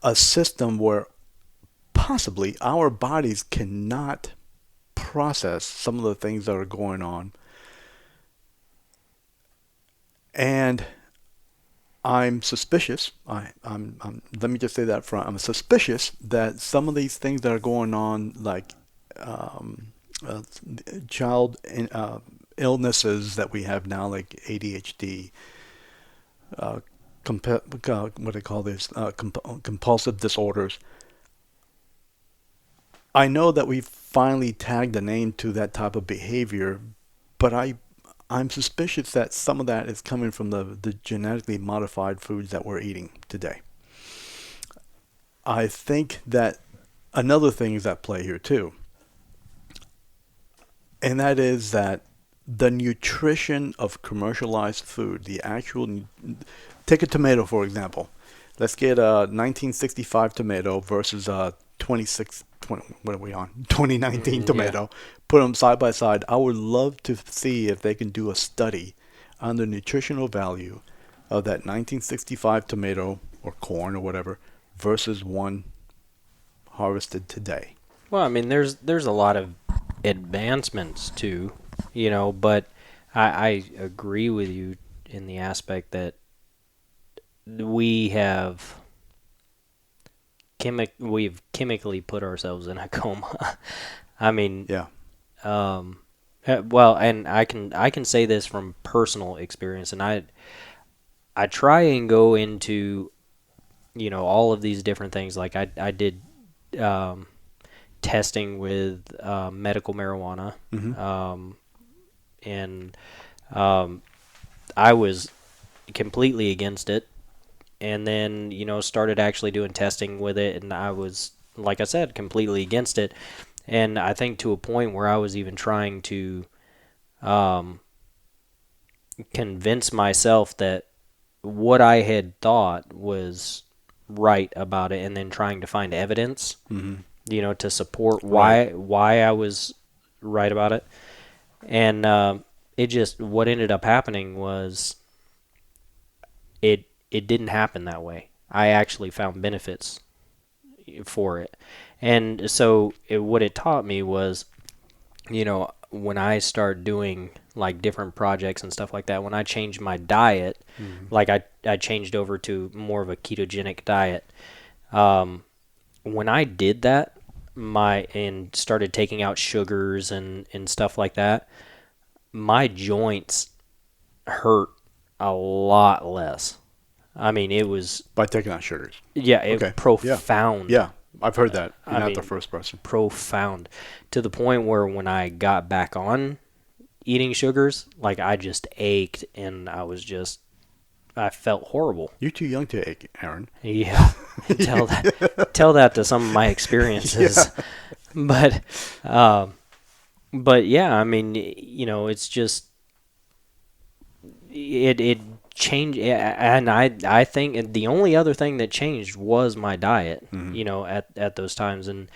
a system where possibly our bodies cannot process some of the things that are going on. And I'm suspicious. Let me just say that front. I'm suspicious that some of these things that are going on, like um, uh, child illnesses that we have now, like ADHD, uh, what do they call this? Compulsive disorders. I know that we finally tagged a name to that type of behavior, but I'm suspicious that some of that is coming from the genetically modified foods that we're eating today. I think that another thing is at play here too, and that is that the nutrition of commercialized food, the actual, take a tomato for example. Let's get a 1965 tomato versus a 20, what are we on? 2019 Mm, yeah. tomato. Put them side by side. I would love to see if they can do a study on the nutritional value of that 1965 tomato or corn or whatever versus one harvested today. Well, I mean, there's a lot of advancements too, but I agree with you in the aspect that we have we've chemically put ourselves in a coma. I mean, Yeah. um, well, and I can say this from personal experience, and I try and go into all of these different things. Like I did um, testing with medical marijuana, Mm-hmm. um, and um, I was completely against it. And then started actually doing testing with it, and I was, like I said, completely against it. And I think to a point where I was even trying to um, convince myself that what I had thought was right about it, and then trying to find evidence, Mm-hmm. to support Right. why I was right about it. And it just, what ended up happening was it didn't happen that way. I actually found benefits for it. And so what it taught me was, when I start doing like different projects and stuff like that, when I changed my diet, Mm-hmm. like I changed over to more of a ketogenic diet. Um, when I did that, and started taking out sugars and stuff like that, my joints hurt a lot less. I mean, it was, By taking out sugars. yeah, Okay. Yeah. profound. Yeah. I've heard that. You're I not the mean, first person. profound, to the point where when I got back on eating sugars, like I just ached, and I felt horrible. You're too young to ache, Aaron. Yeah, tell that to some of my experiences. Yeah. But um, but yeah, I mean, it's just it changed, and I think the only other thing that changed was my diet. Mm-hmm. At those times, and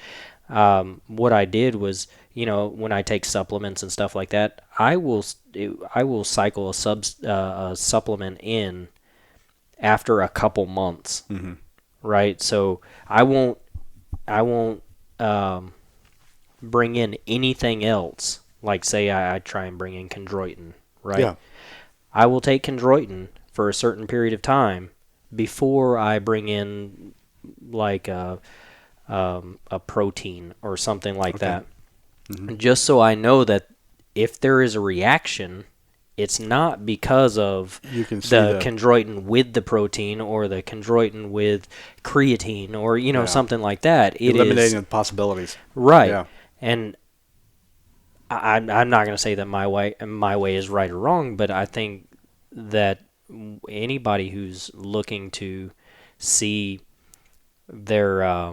what I did was, when I take supplements and stuff like that, I will cycle a supplement in after a couple months, Mm-hmm. right? So I won't um, bring in anything else. Like, say I try and bring in chondroitin, right? Yeah. I will take chondroitin for a certain period of time before I bring in like a protein or something like Okay. that, Mm-hmm. just so I know that if there is a reaction it's not because of You can see the chondroitin with the protein or the chondroitin with creatine or Yeah. something like that. It eliminating is the possibilities. right. Yeah. And I'm not going to say that my way is right or wrong, but I think that anybody who's looking to see their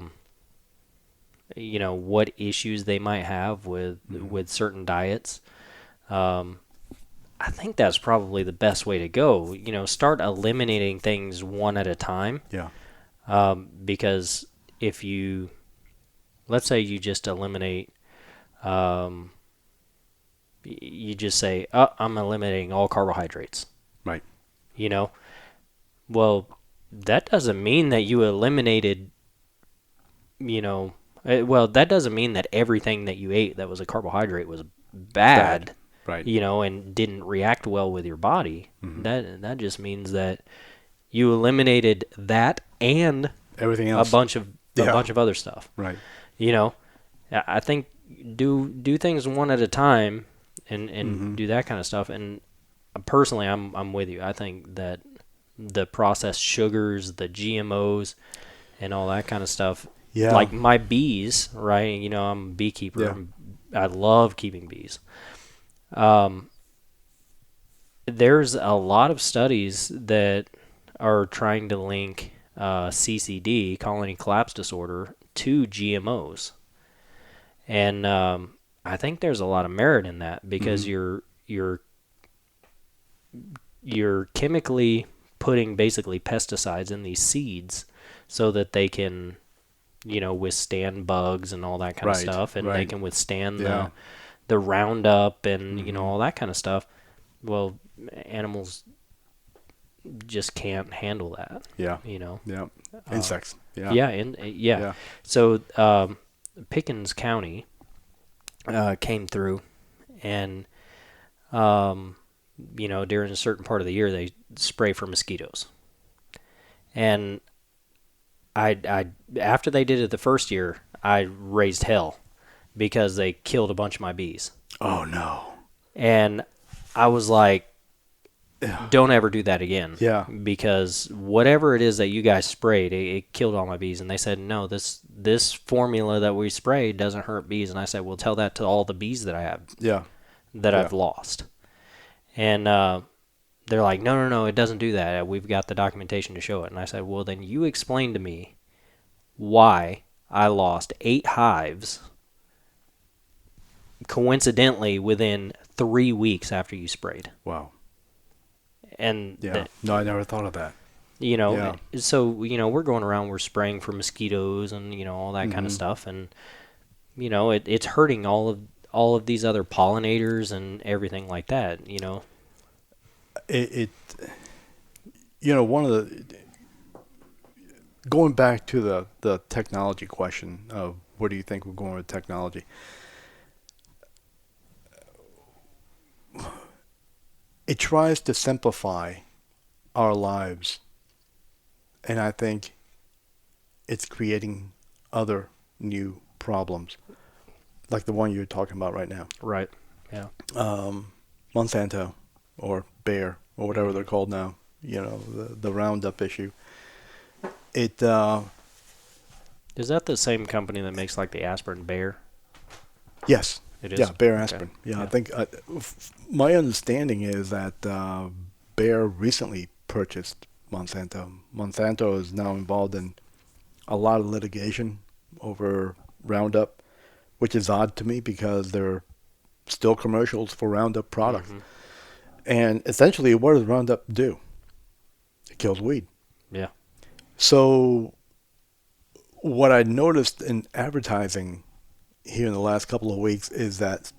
what issues they might have with certain diets, I think that's probably the best way to go. Start eliminating things one at a time. Yeah. Because if you, let's say you just eliminate, you just say, I'm eliminating all carbohydrates. Right. Well, that doesn't mean that you eliminated, that doesn't mean that everything that you ate that was a carbohydrate was bad. Right. And didn't react well with your body. Mm-hmm. That just means that you eliminated that and Everything else. a bunch of other stuff. Right. I think do things one at a time and Mm-hmm. do that kind of stuff. And personally, I'm with you. I think that the processed sugars, the GMOs, and all that kind of stuff. Yeah. Like my bees, right? I'm a beekeeper. Yeah. I love keeping bees. There's a lot of studies that are trying to link CCD, colony collapse disorder, to GMOs, and I think there's a lot of merit in that because you're chemically putting basically pesticides in these seeds so that they can withstand bugs and all that kind of stuff, and they can withstand the Roundup and all that kind of stuff. Well, animals just can't handle that. Yeah. Yeah. Insects. Yeah. Yeah. So Pickens County came through, and during a certain part of the year they spray for mosquitoes. And I after they did it the first year, I raised hell because they killed a bunch of my bees. Oh no. And I was like, don't ever do that again. Yeah. Because whatever it is that you guys sprayed, it killed all my bees. And they said, no, this formula that we sprayed doesn't hurt bees. And I said, well, tell that to all the bees that I have. Yeah. That I've lost. And they're like, no, it doesn't do that. We've got the documentation to show it. And I said, well, then you explain to me why I lost 8 hives coincidentally within 3 weeks after you sprayed. Wow. And no, I never thought of that. So we're going around, we're spraying for mosquitoes and all that kind of stuff, and it's hurting all of these other pollinators and everything like that. It one of the going back to the technology question of where do you think we're going with technology? It tries to simplify our lives, and I think it's creating other new problems, like the one you're talking about right now. Right. Yeah. Monsanto or Bayer or whatever they're called now. The Roundup issue. It is that the same company that makes like the aspirin Bayer? Yes. It is? Yeah, Bayer aspirin. Okay. Yeah, I think my understanding is that Bayer recently purchased Monsanto. Monsanto is now involved in a lot of litigation over Roundup, which is odd to me because there are still commercials for Roundup products. Mm-hmm. And essentially, what does Roundup do? It kills weed. Yeah. So what I noticed in advertising here in the last couple of weeks is that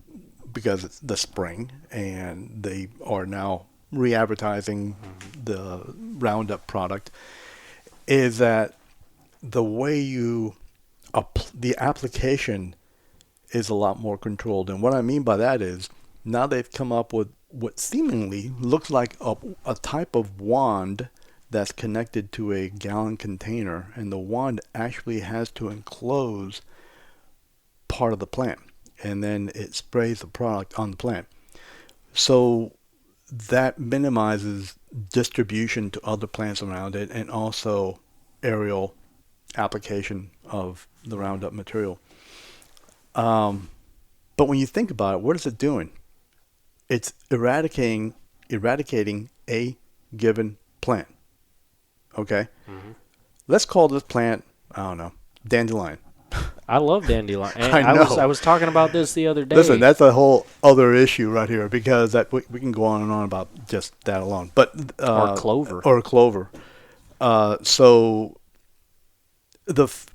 because it's the spring and they are now re-advertising the Roundup product, is that the way the application is a lot more controlled. And what I mean by that is now they've come up with what seemingly looks like a type of wand that's connected to a gallon container, and the wand actually has to enclose part of the plant, and then it sprays the product on the plant. So that minimizes distribution to other plants around it and also aerial application of the Roundup material. Um, but when you think about it, what is it doing? It's eradicating a given plant. Okay? Hmm. Let's call this plant, I don't know, dandelion. I love dandelion. And I I know. was talking about this the other Listen, day. that's a whole other issue right here because that we can go on and on about just that alone. But Or clover. or clover. So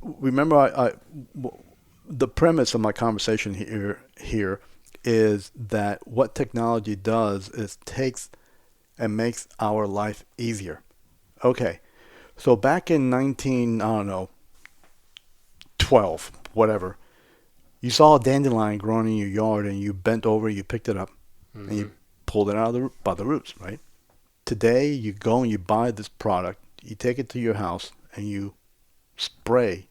remember the premise of my conversation here is that what technology does is takes and makes our life easier. Okay, so back in 19, I don't know, 12, whatever, you saw a dandelion growing in your yard and you bent over, you picked it up, and Hmm. you pulled it out of by the roots, right? Today, you go and you buy this product, you take it to your house, and you spray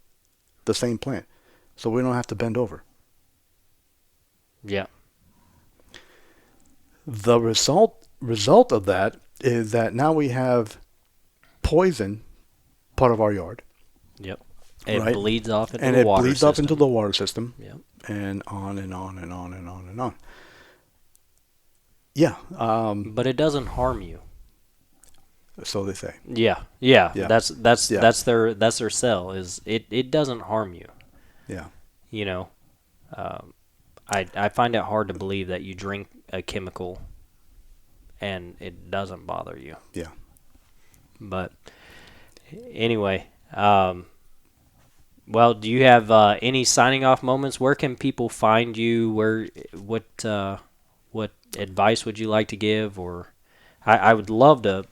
the same plant, so we don't have to bend over. Yeah. The result of that is that now we have poison part of our yard, Yep. It right? bleeds off into And the it water bleeds up into system. the water system, Yep. and on and on and on and on and on. Yeah, But it doesn't harm you. so they say. Yeah. Yeah. Yeah, yeah, That's their sell. Is it doesn't harm you. yeah, You know. Um, I find it hard to believe that you drink a chemical and it doesn't bother you. yeah. But anyway, well, do you have any signing off moments? Where can people find you? What advice would you like to give? Or I would love to,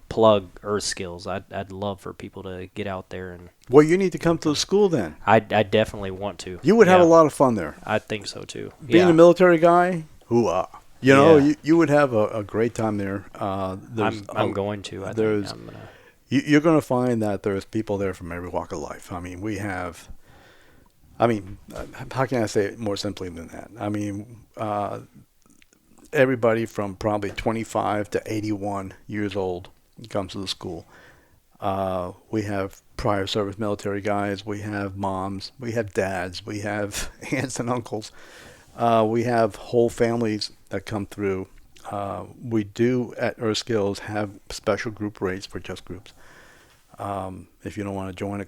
plug Earth Skills. I'd love for people to get out there and Well, you need to come to the school then. I definitely want to. You would have a Yeah, lot of fun there. I think so too. Being a Yeah, military guy, hoo-ah. yeah. You would have a great time there. There's I'm going to. I think there's I'm gonna. you're going to find that there's people there from every walk of life. I mean, we have. I mean, how can I say it more simply than that? I mean, everybody from probably 25 to 81 years old comes to the school. We have prior service military guys. We have moms. We have dads. We have aunts and uncles. We have whole families that come through. We do at Earth Skills have special group rates for just groups. If you don't want to join a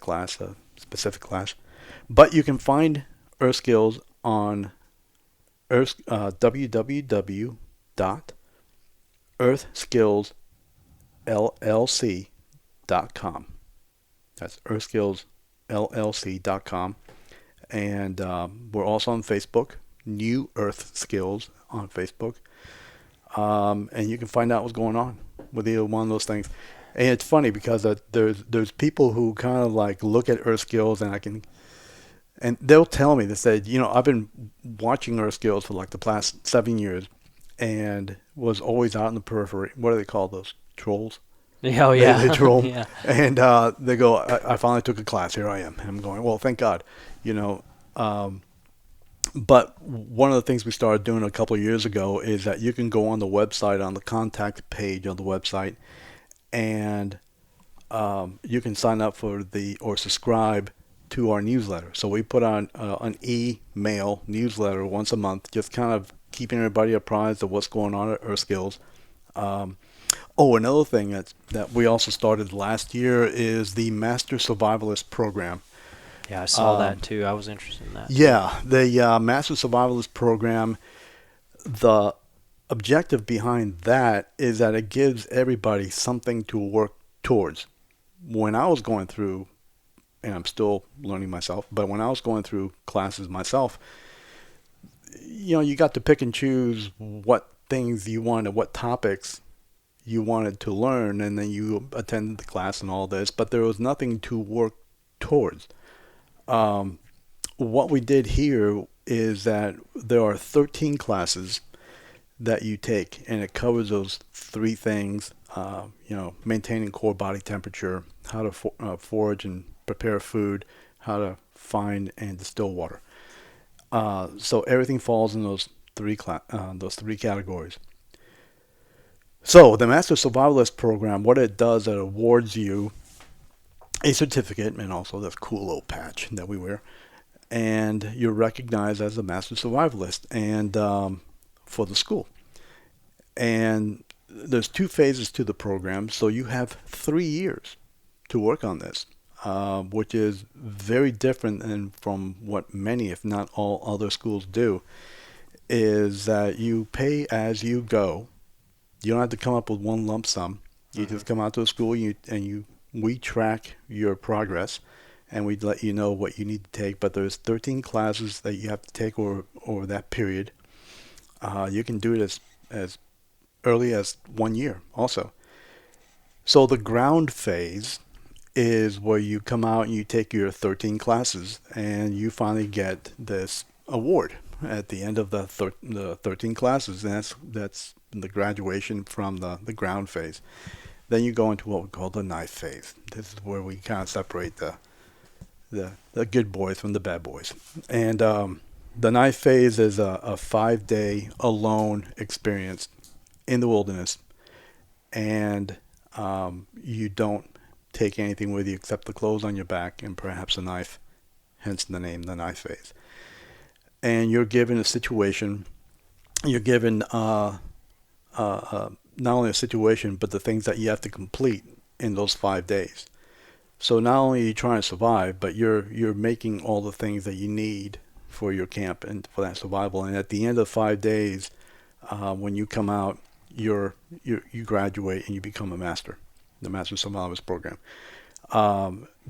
specific class, but you can find Earth Skills on www.earthskillsllc.com. That's earthskillsllc.com. And we're also on Facebook, New Earth Skills on Facebook. And you can find out what's going on with either one of those things. And it's funny because there's people who kind of like look at Earth Skills and they'll tell me, they said, I've been watching Earth Skills for like the past 7 years and was always out in the periphery. What do they call those? Trolls? Oh They, yeah, they troll. yeah. And they go, I finally took a class. Here I am. And I'm going, well, thank God. You know, but one of the things we started doing a couple of years ago is that you can go on the website, on the contact page of the website, and you can sign up for or subscribe to our newsletter. So we put on an email newsletter once a month, just kind of keeping everybody apprised of what's going on at Earth Skills. Another thing that we also started last year is the Master Survivalist program. Yeah, I saw that too. I was interested in that. Yeah, the Master Survivalist program, the objective behind that is that it gives everybody something to work towards. When I was going through, and I'm still learning myself, but when I was going through classes myself, you got to pick and choose what things you wanted, what topics you wanted to learn, and then you attended the class and all this, but there was nothing to work towards. What we did here is that there are 13 classes that you take, and it covers those three things, maintaining core body temperature, how to forage and prepare food, how to find and distill water. So everything falls in those three categories. So the Master Survivalist program, what it does, it awards you a certificate and also this cool little patch that we wear, and you're recognized as a Master Survivalist and for the school. And there's two phases to the program, so you have 3 years to work on this, which is very different than from what many, if not all, other schools do. Is that you pay as you go. You don't have to come up with one lump sum. You Mm-hmm. just come out to the school, we track your progress, and we let you know what you need to take. But there's 13 classes that you have to take over that period. You can do it as early as 1 year also. So the ground phase is where you come out and you take your 13 classes and you finally get this award at the end of the 13 classes. And that's the graduation from the ground phase. Then you go into what we call the knife phase. This is where we kind of separate the good boys from the bad boys. And the knife phase is a 5 day alone experience in the wilderness, and you don't take anything with you except the clothes on your back and perhaps a knife, hence the name, the knife phase. And you're given a situation, you're given not only a situation, but the things that you have to complete in those 5 days. So not only are you trying to survive, but you're making all the things that you need for your camp and for that survival. And at the end of 5 days, when you come out, you graduate and you become a master, the Master Survivalist program.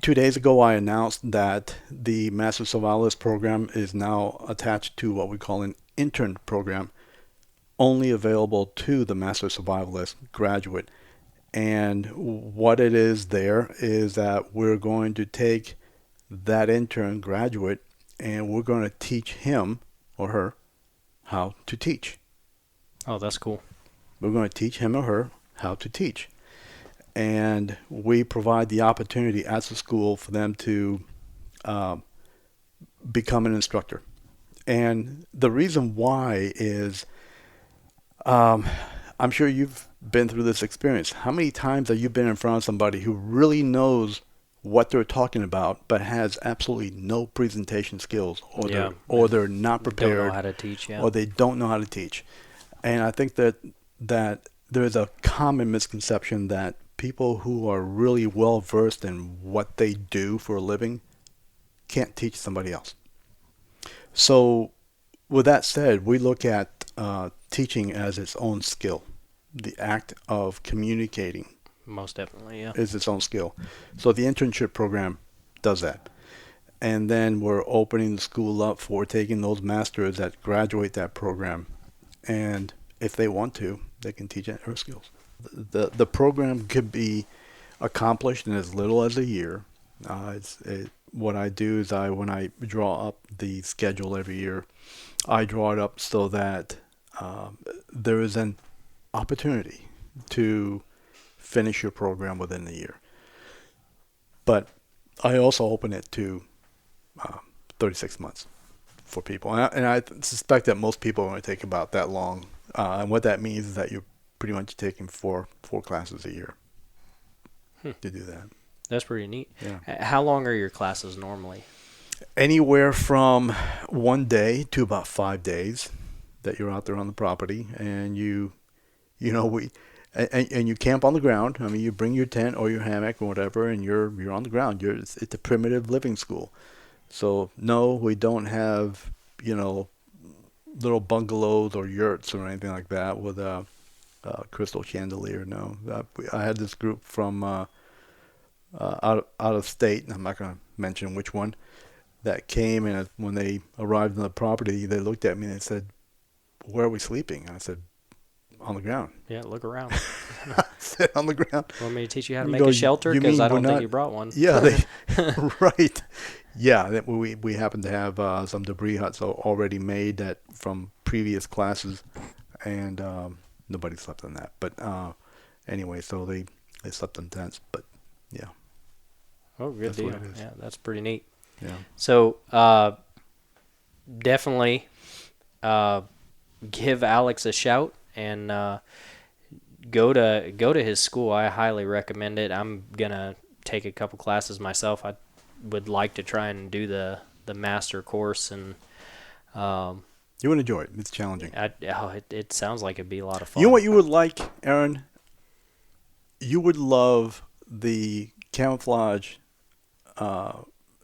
2 days ago, I announced that the Master Survivalist program is now attached to what we call an intern program, only available to the Master Survivalist graduate. And what it is there is that we're going to take that intern graduate and we're going to teach him or her how to teach. Oh, that's cool. We're going to teach him or her how to teach. And we provide the opportunity as a school for them to uh, become an instructor. And the reason why is I'm sure you've been through this experience. How many times have you been in front of somebody who really knows what they're talking about, but has absolutely no presentation skills, Yeah. they're not Don't know prepared, how to teach. Yeah. or they don't know how to teach? And I think that there is a common misconception that people who are really well versed in what they do for a living can't teach somebody else. So, with that said, we look at teaching as its own skill. The act of communicating Most definitely. Yeah. is its own skill. So the internship program does that. And then we're opening the school up for taking those masters that graduate that program. And if they want to, they can teach our skills. The program could be accomplished in as little as a year. What I do is when I draw up the schedule every year, I draw it up so that there is an opportunity to finish your program within the year. But I also open it to 36 months for people. And I suspect that most people are going to take about that long. And what that means is that you're pretty much taking four classes a year to do that. That's pretty neat. Yeah. How long are your classes normally? Anywhere from 1 day to about 5 days that you're out there on the property, and and you camp on the ground. I mean, you bring your tent or your hammock or whatever, and you're on the ground. It's a primitive living school. So no, we don't have little bungalows or yurts or anything like that with a crystal chandelier. No, I had this group from out of state, and I'm not going to mention which one, that came, and when they arrived on the property, they looked at me and they said, "Where are we sleeping?" And I said, "On the ground." Yeah, look around. I said, "On the ground." Want me to teach you how to You make go, a shelter? "You Because mean I we're don't think not-" you brought one. Yeah, right. Yeah, we happen to have some debris huts already made that from previous classes, and nobody slept in that. But anyway, so they slept in tents. But yeah, Oh, good that's what deal. it is. Yeah, that's pretty neat. Yeah. So definitely give Alex a shout and go to his school. I highly recommend it. I'm gonna take a couple classes myself. I would like to try and do the master course, and You would enjoy it. It's challenging. it sounds like it'd be a lot of fun. You know what you would like, Aaron? You would love the camouflage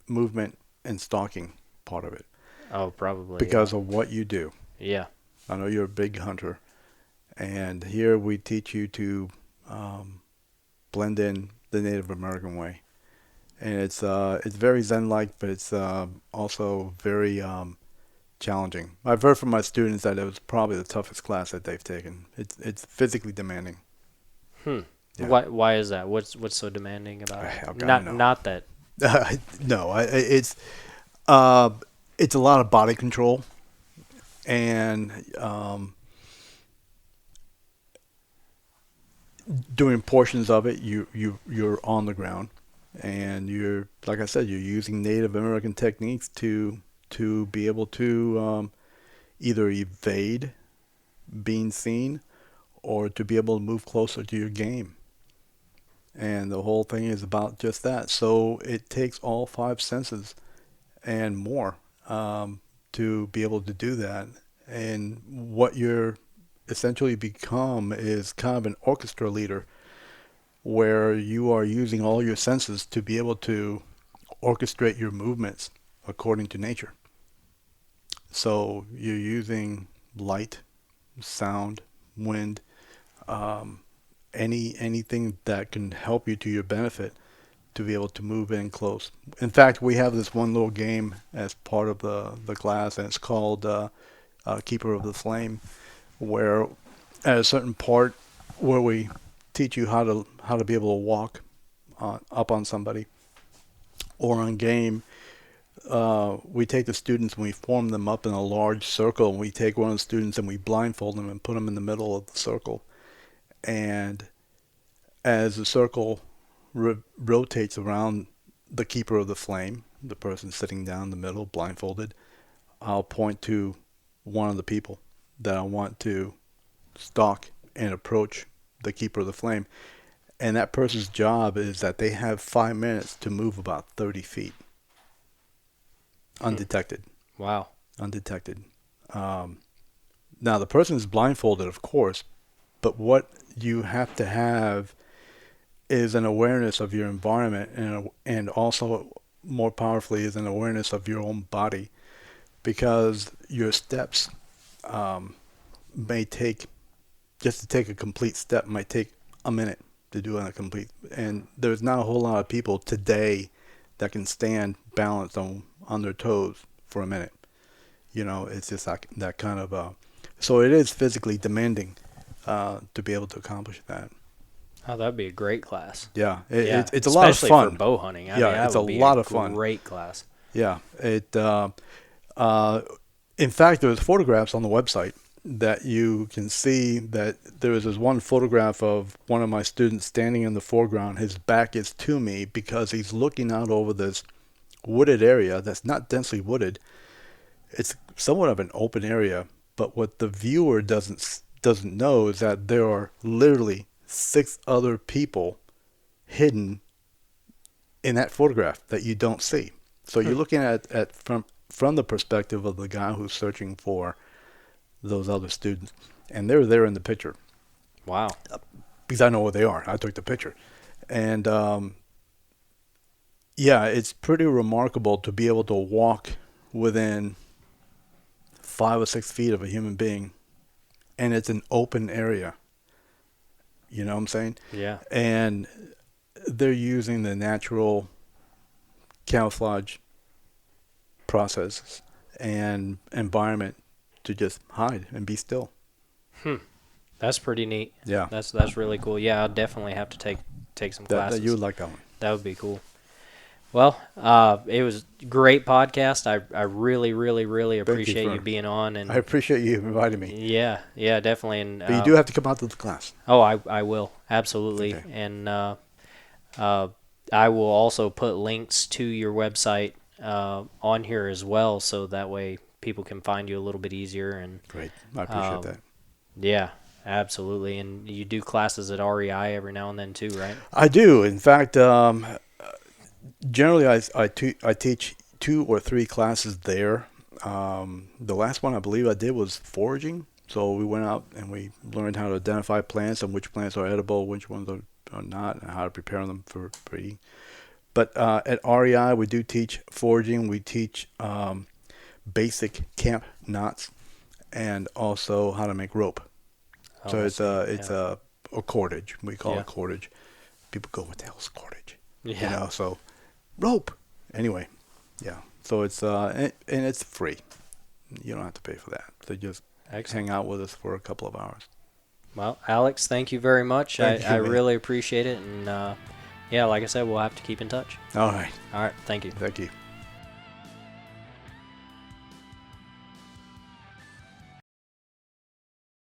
movement and stalking part of it Oh, probably. because of what you do. Yeah. I know you're a big hunter, and here we teach you to blend in the Native American way, and it's very Zen-like, but it's also very challenging. I've heard from my students that it was probably the toughest class that they've taken. It's physically demanding. Hmm. Yeah. Why is that? What's so demanding about it? How can I know? Not that. No, it's a lot of body control, and during portions of it, you're on the ground, and you're, like I said, you're using Native American techniques to be able to either evade being seen or to be able to move closer to your game. And the whole thing is about just that. So it takes all five senses and more to be able to do that. And what you're essentially become is kind of an orchestra leader, where you are using all your senses to be able to orchestrate your movements according to nature. So you're using light, sound, wind, anything that can help you to your benefit to be able to move in close. In fact, we have this one little game as part of the class, and it's called Keeper of the Flame, where at a certain part where we teach you how to be able to walk up on somebody, or on game, we take the students and we form them up in a large circle, and we take one of the students and we blindfold them and put them in the middle of the circle. And as the circle rotates around the keeper of the flame, the person sitting down in the middle, blindfolded, I'll point to one of the people that I want to stalk and approach the keeper of the flame. And that person's job is that they have 5 minutes to move about 30 feet. Undetected. Wow. Undetected. Now, the person is blindfolded, of course, but what you have to have is an awareness of your environment, and also more powerfully is an awareness of your own body, because your steps may take, just to take a complete step might take a minute to do a complete, and there's not a whole lot of people today that can stand balanced on their toes for a minute. You know, it's just like that kind of so it is physically demanding to be able to accomplish that. Oh, that'd be a great class. Yeah, Yeah, it's a lot of especially fun. for bow hunting. I mean, Yeah, that it's a would be lot of fun. Great class. Yeah, in fact, there's photographs on the website that you can see. That there was this one photograph of one of my students standing in the foreground. His back is to me because he's looking out over this wooded area that's not densely wooded. It's somewhat of an open area, but what the viewer doesn't know is that there are literally 6 other people hidden in that photograph that you don't see. So you're looking at from the perspective of the guy who's searching for those other students, and they're there in the picture. Wow. Because I know where they are. I took the picture. And yeah, it's pretty remarkable to be able to walk within 5 or 6 feet of a human being, and it's an open area. You know what I'm saying? Yeah. And they're using the natural camouflage processes and environment to just hide and be still. That's pretty neat. Yeah. That's really cool. Yeah, I'll definitely have to take some classes. You would like that one. That would be cool. Well, it was a great podcast. I really, really, really appreciate you being on. And I appreciate you inviting me. Yeah, definitely. And But you do have to come out to the class. Oh, I will, absolutely. Okay. And I will also put links to your website on here as well, so that way people can find you a little bit easier. And great, I appreciate that. Yeah, Absolutely. And you do classes at REI every now and then too, right? I do. In fact, generally I teach 2 or 3 classes there. The last one I believe I did was foraging. So we went out and we learned how to identify plants and which plants are edible, which ones are not, and how to prepare them for eating. But at REI, we do teach foraging. We teach basic camp knots and also how to make rope. Oh, So I it's see. it's Yeah. a cordage. We call Yeah. it cordage. People go, "What the hell's cordage?" Yeah. So rope. Anyway, yeah. So it's and it's free. You don't have to pay for that. So just Excellent. hang out with us for a couple of hours. Well, Alex, thank you very much. Thank I you, man. really appreciate it. And yeah, like I said, we'll have to keep in touch. All right. All right. Thank you. Thank you.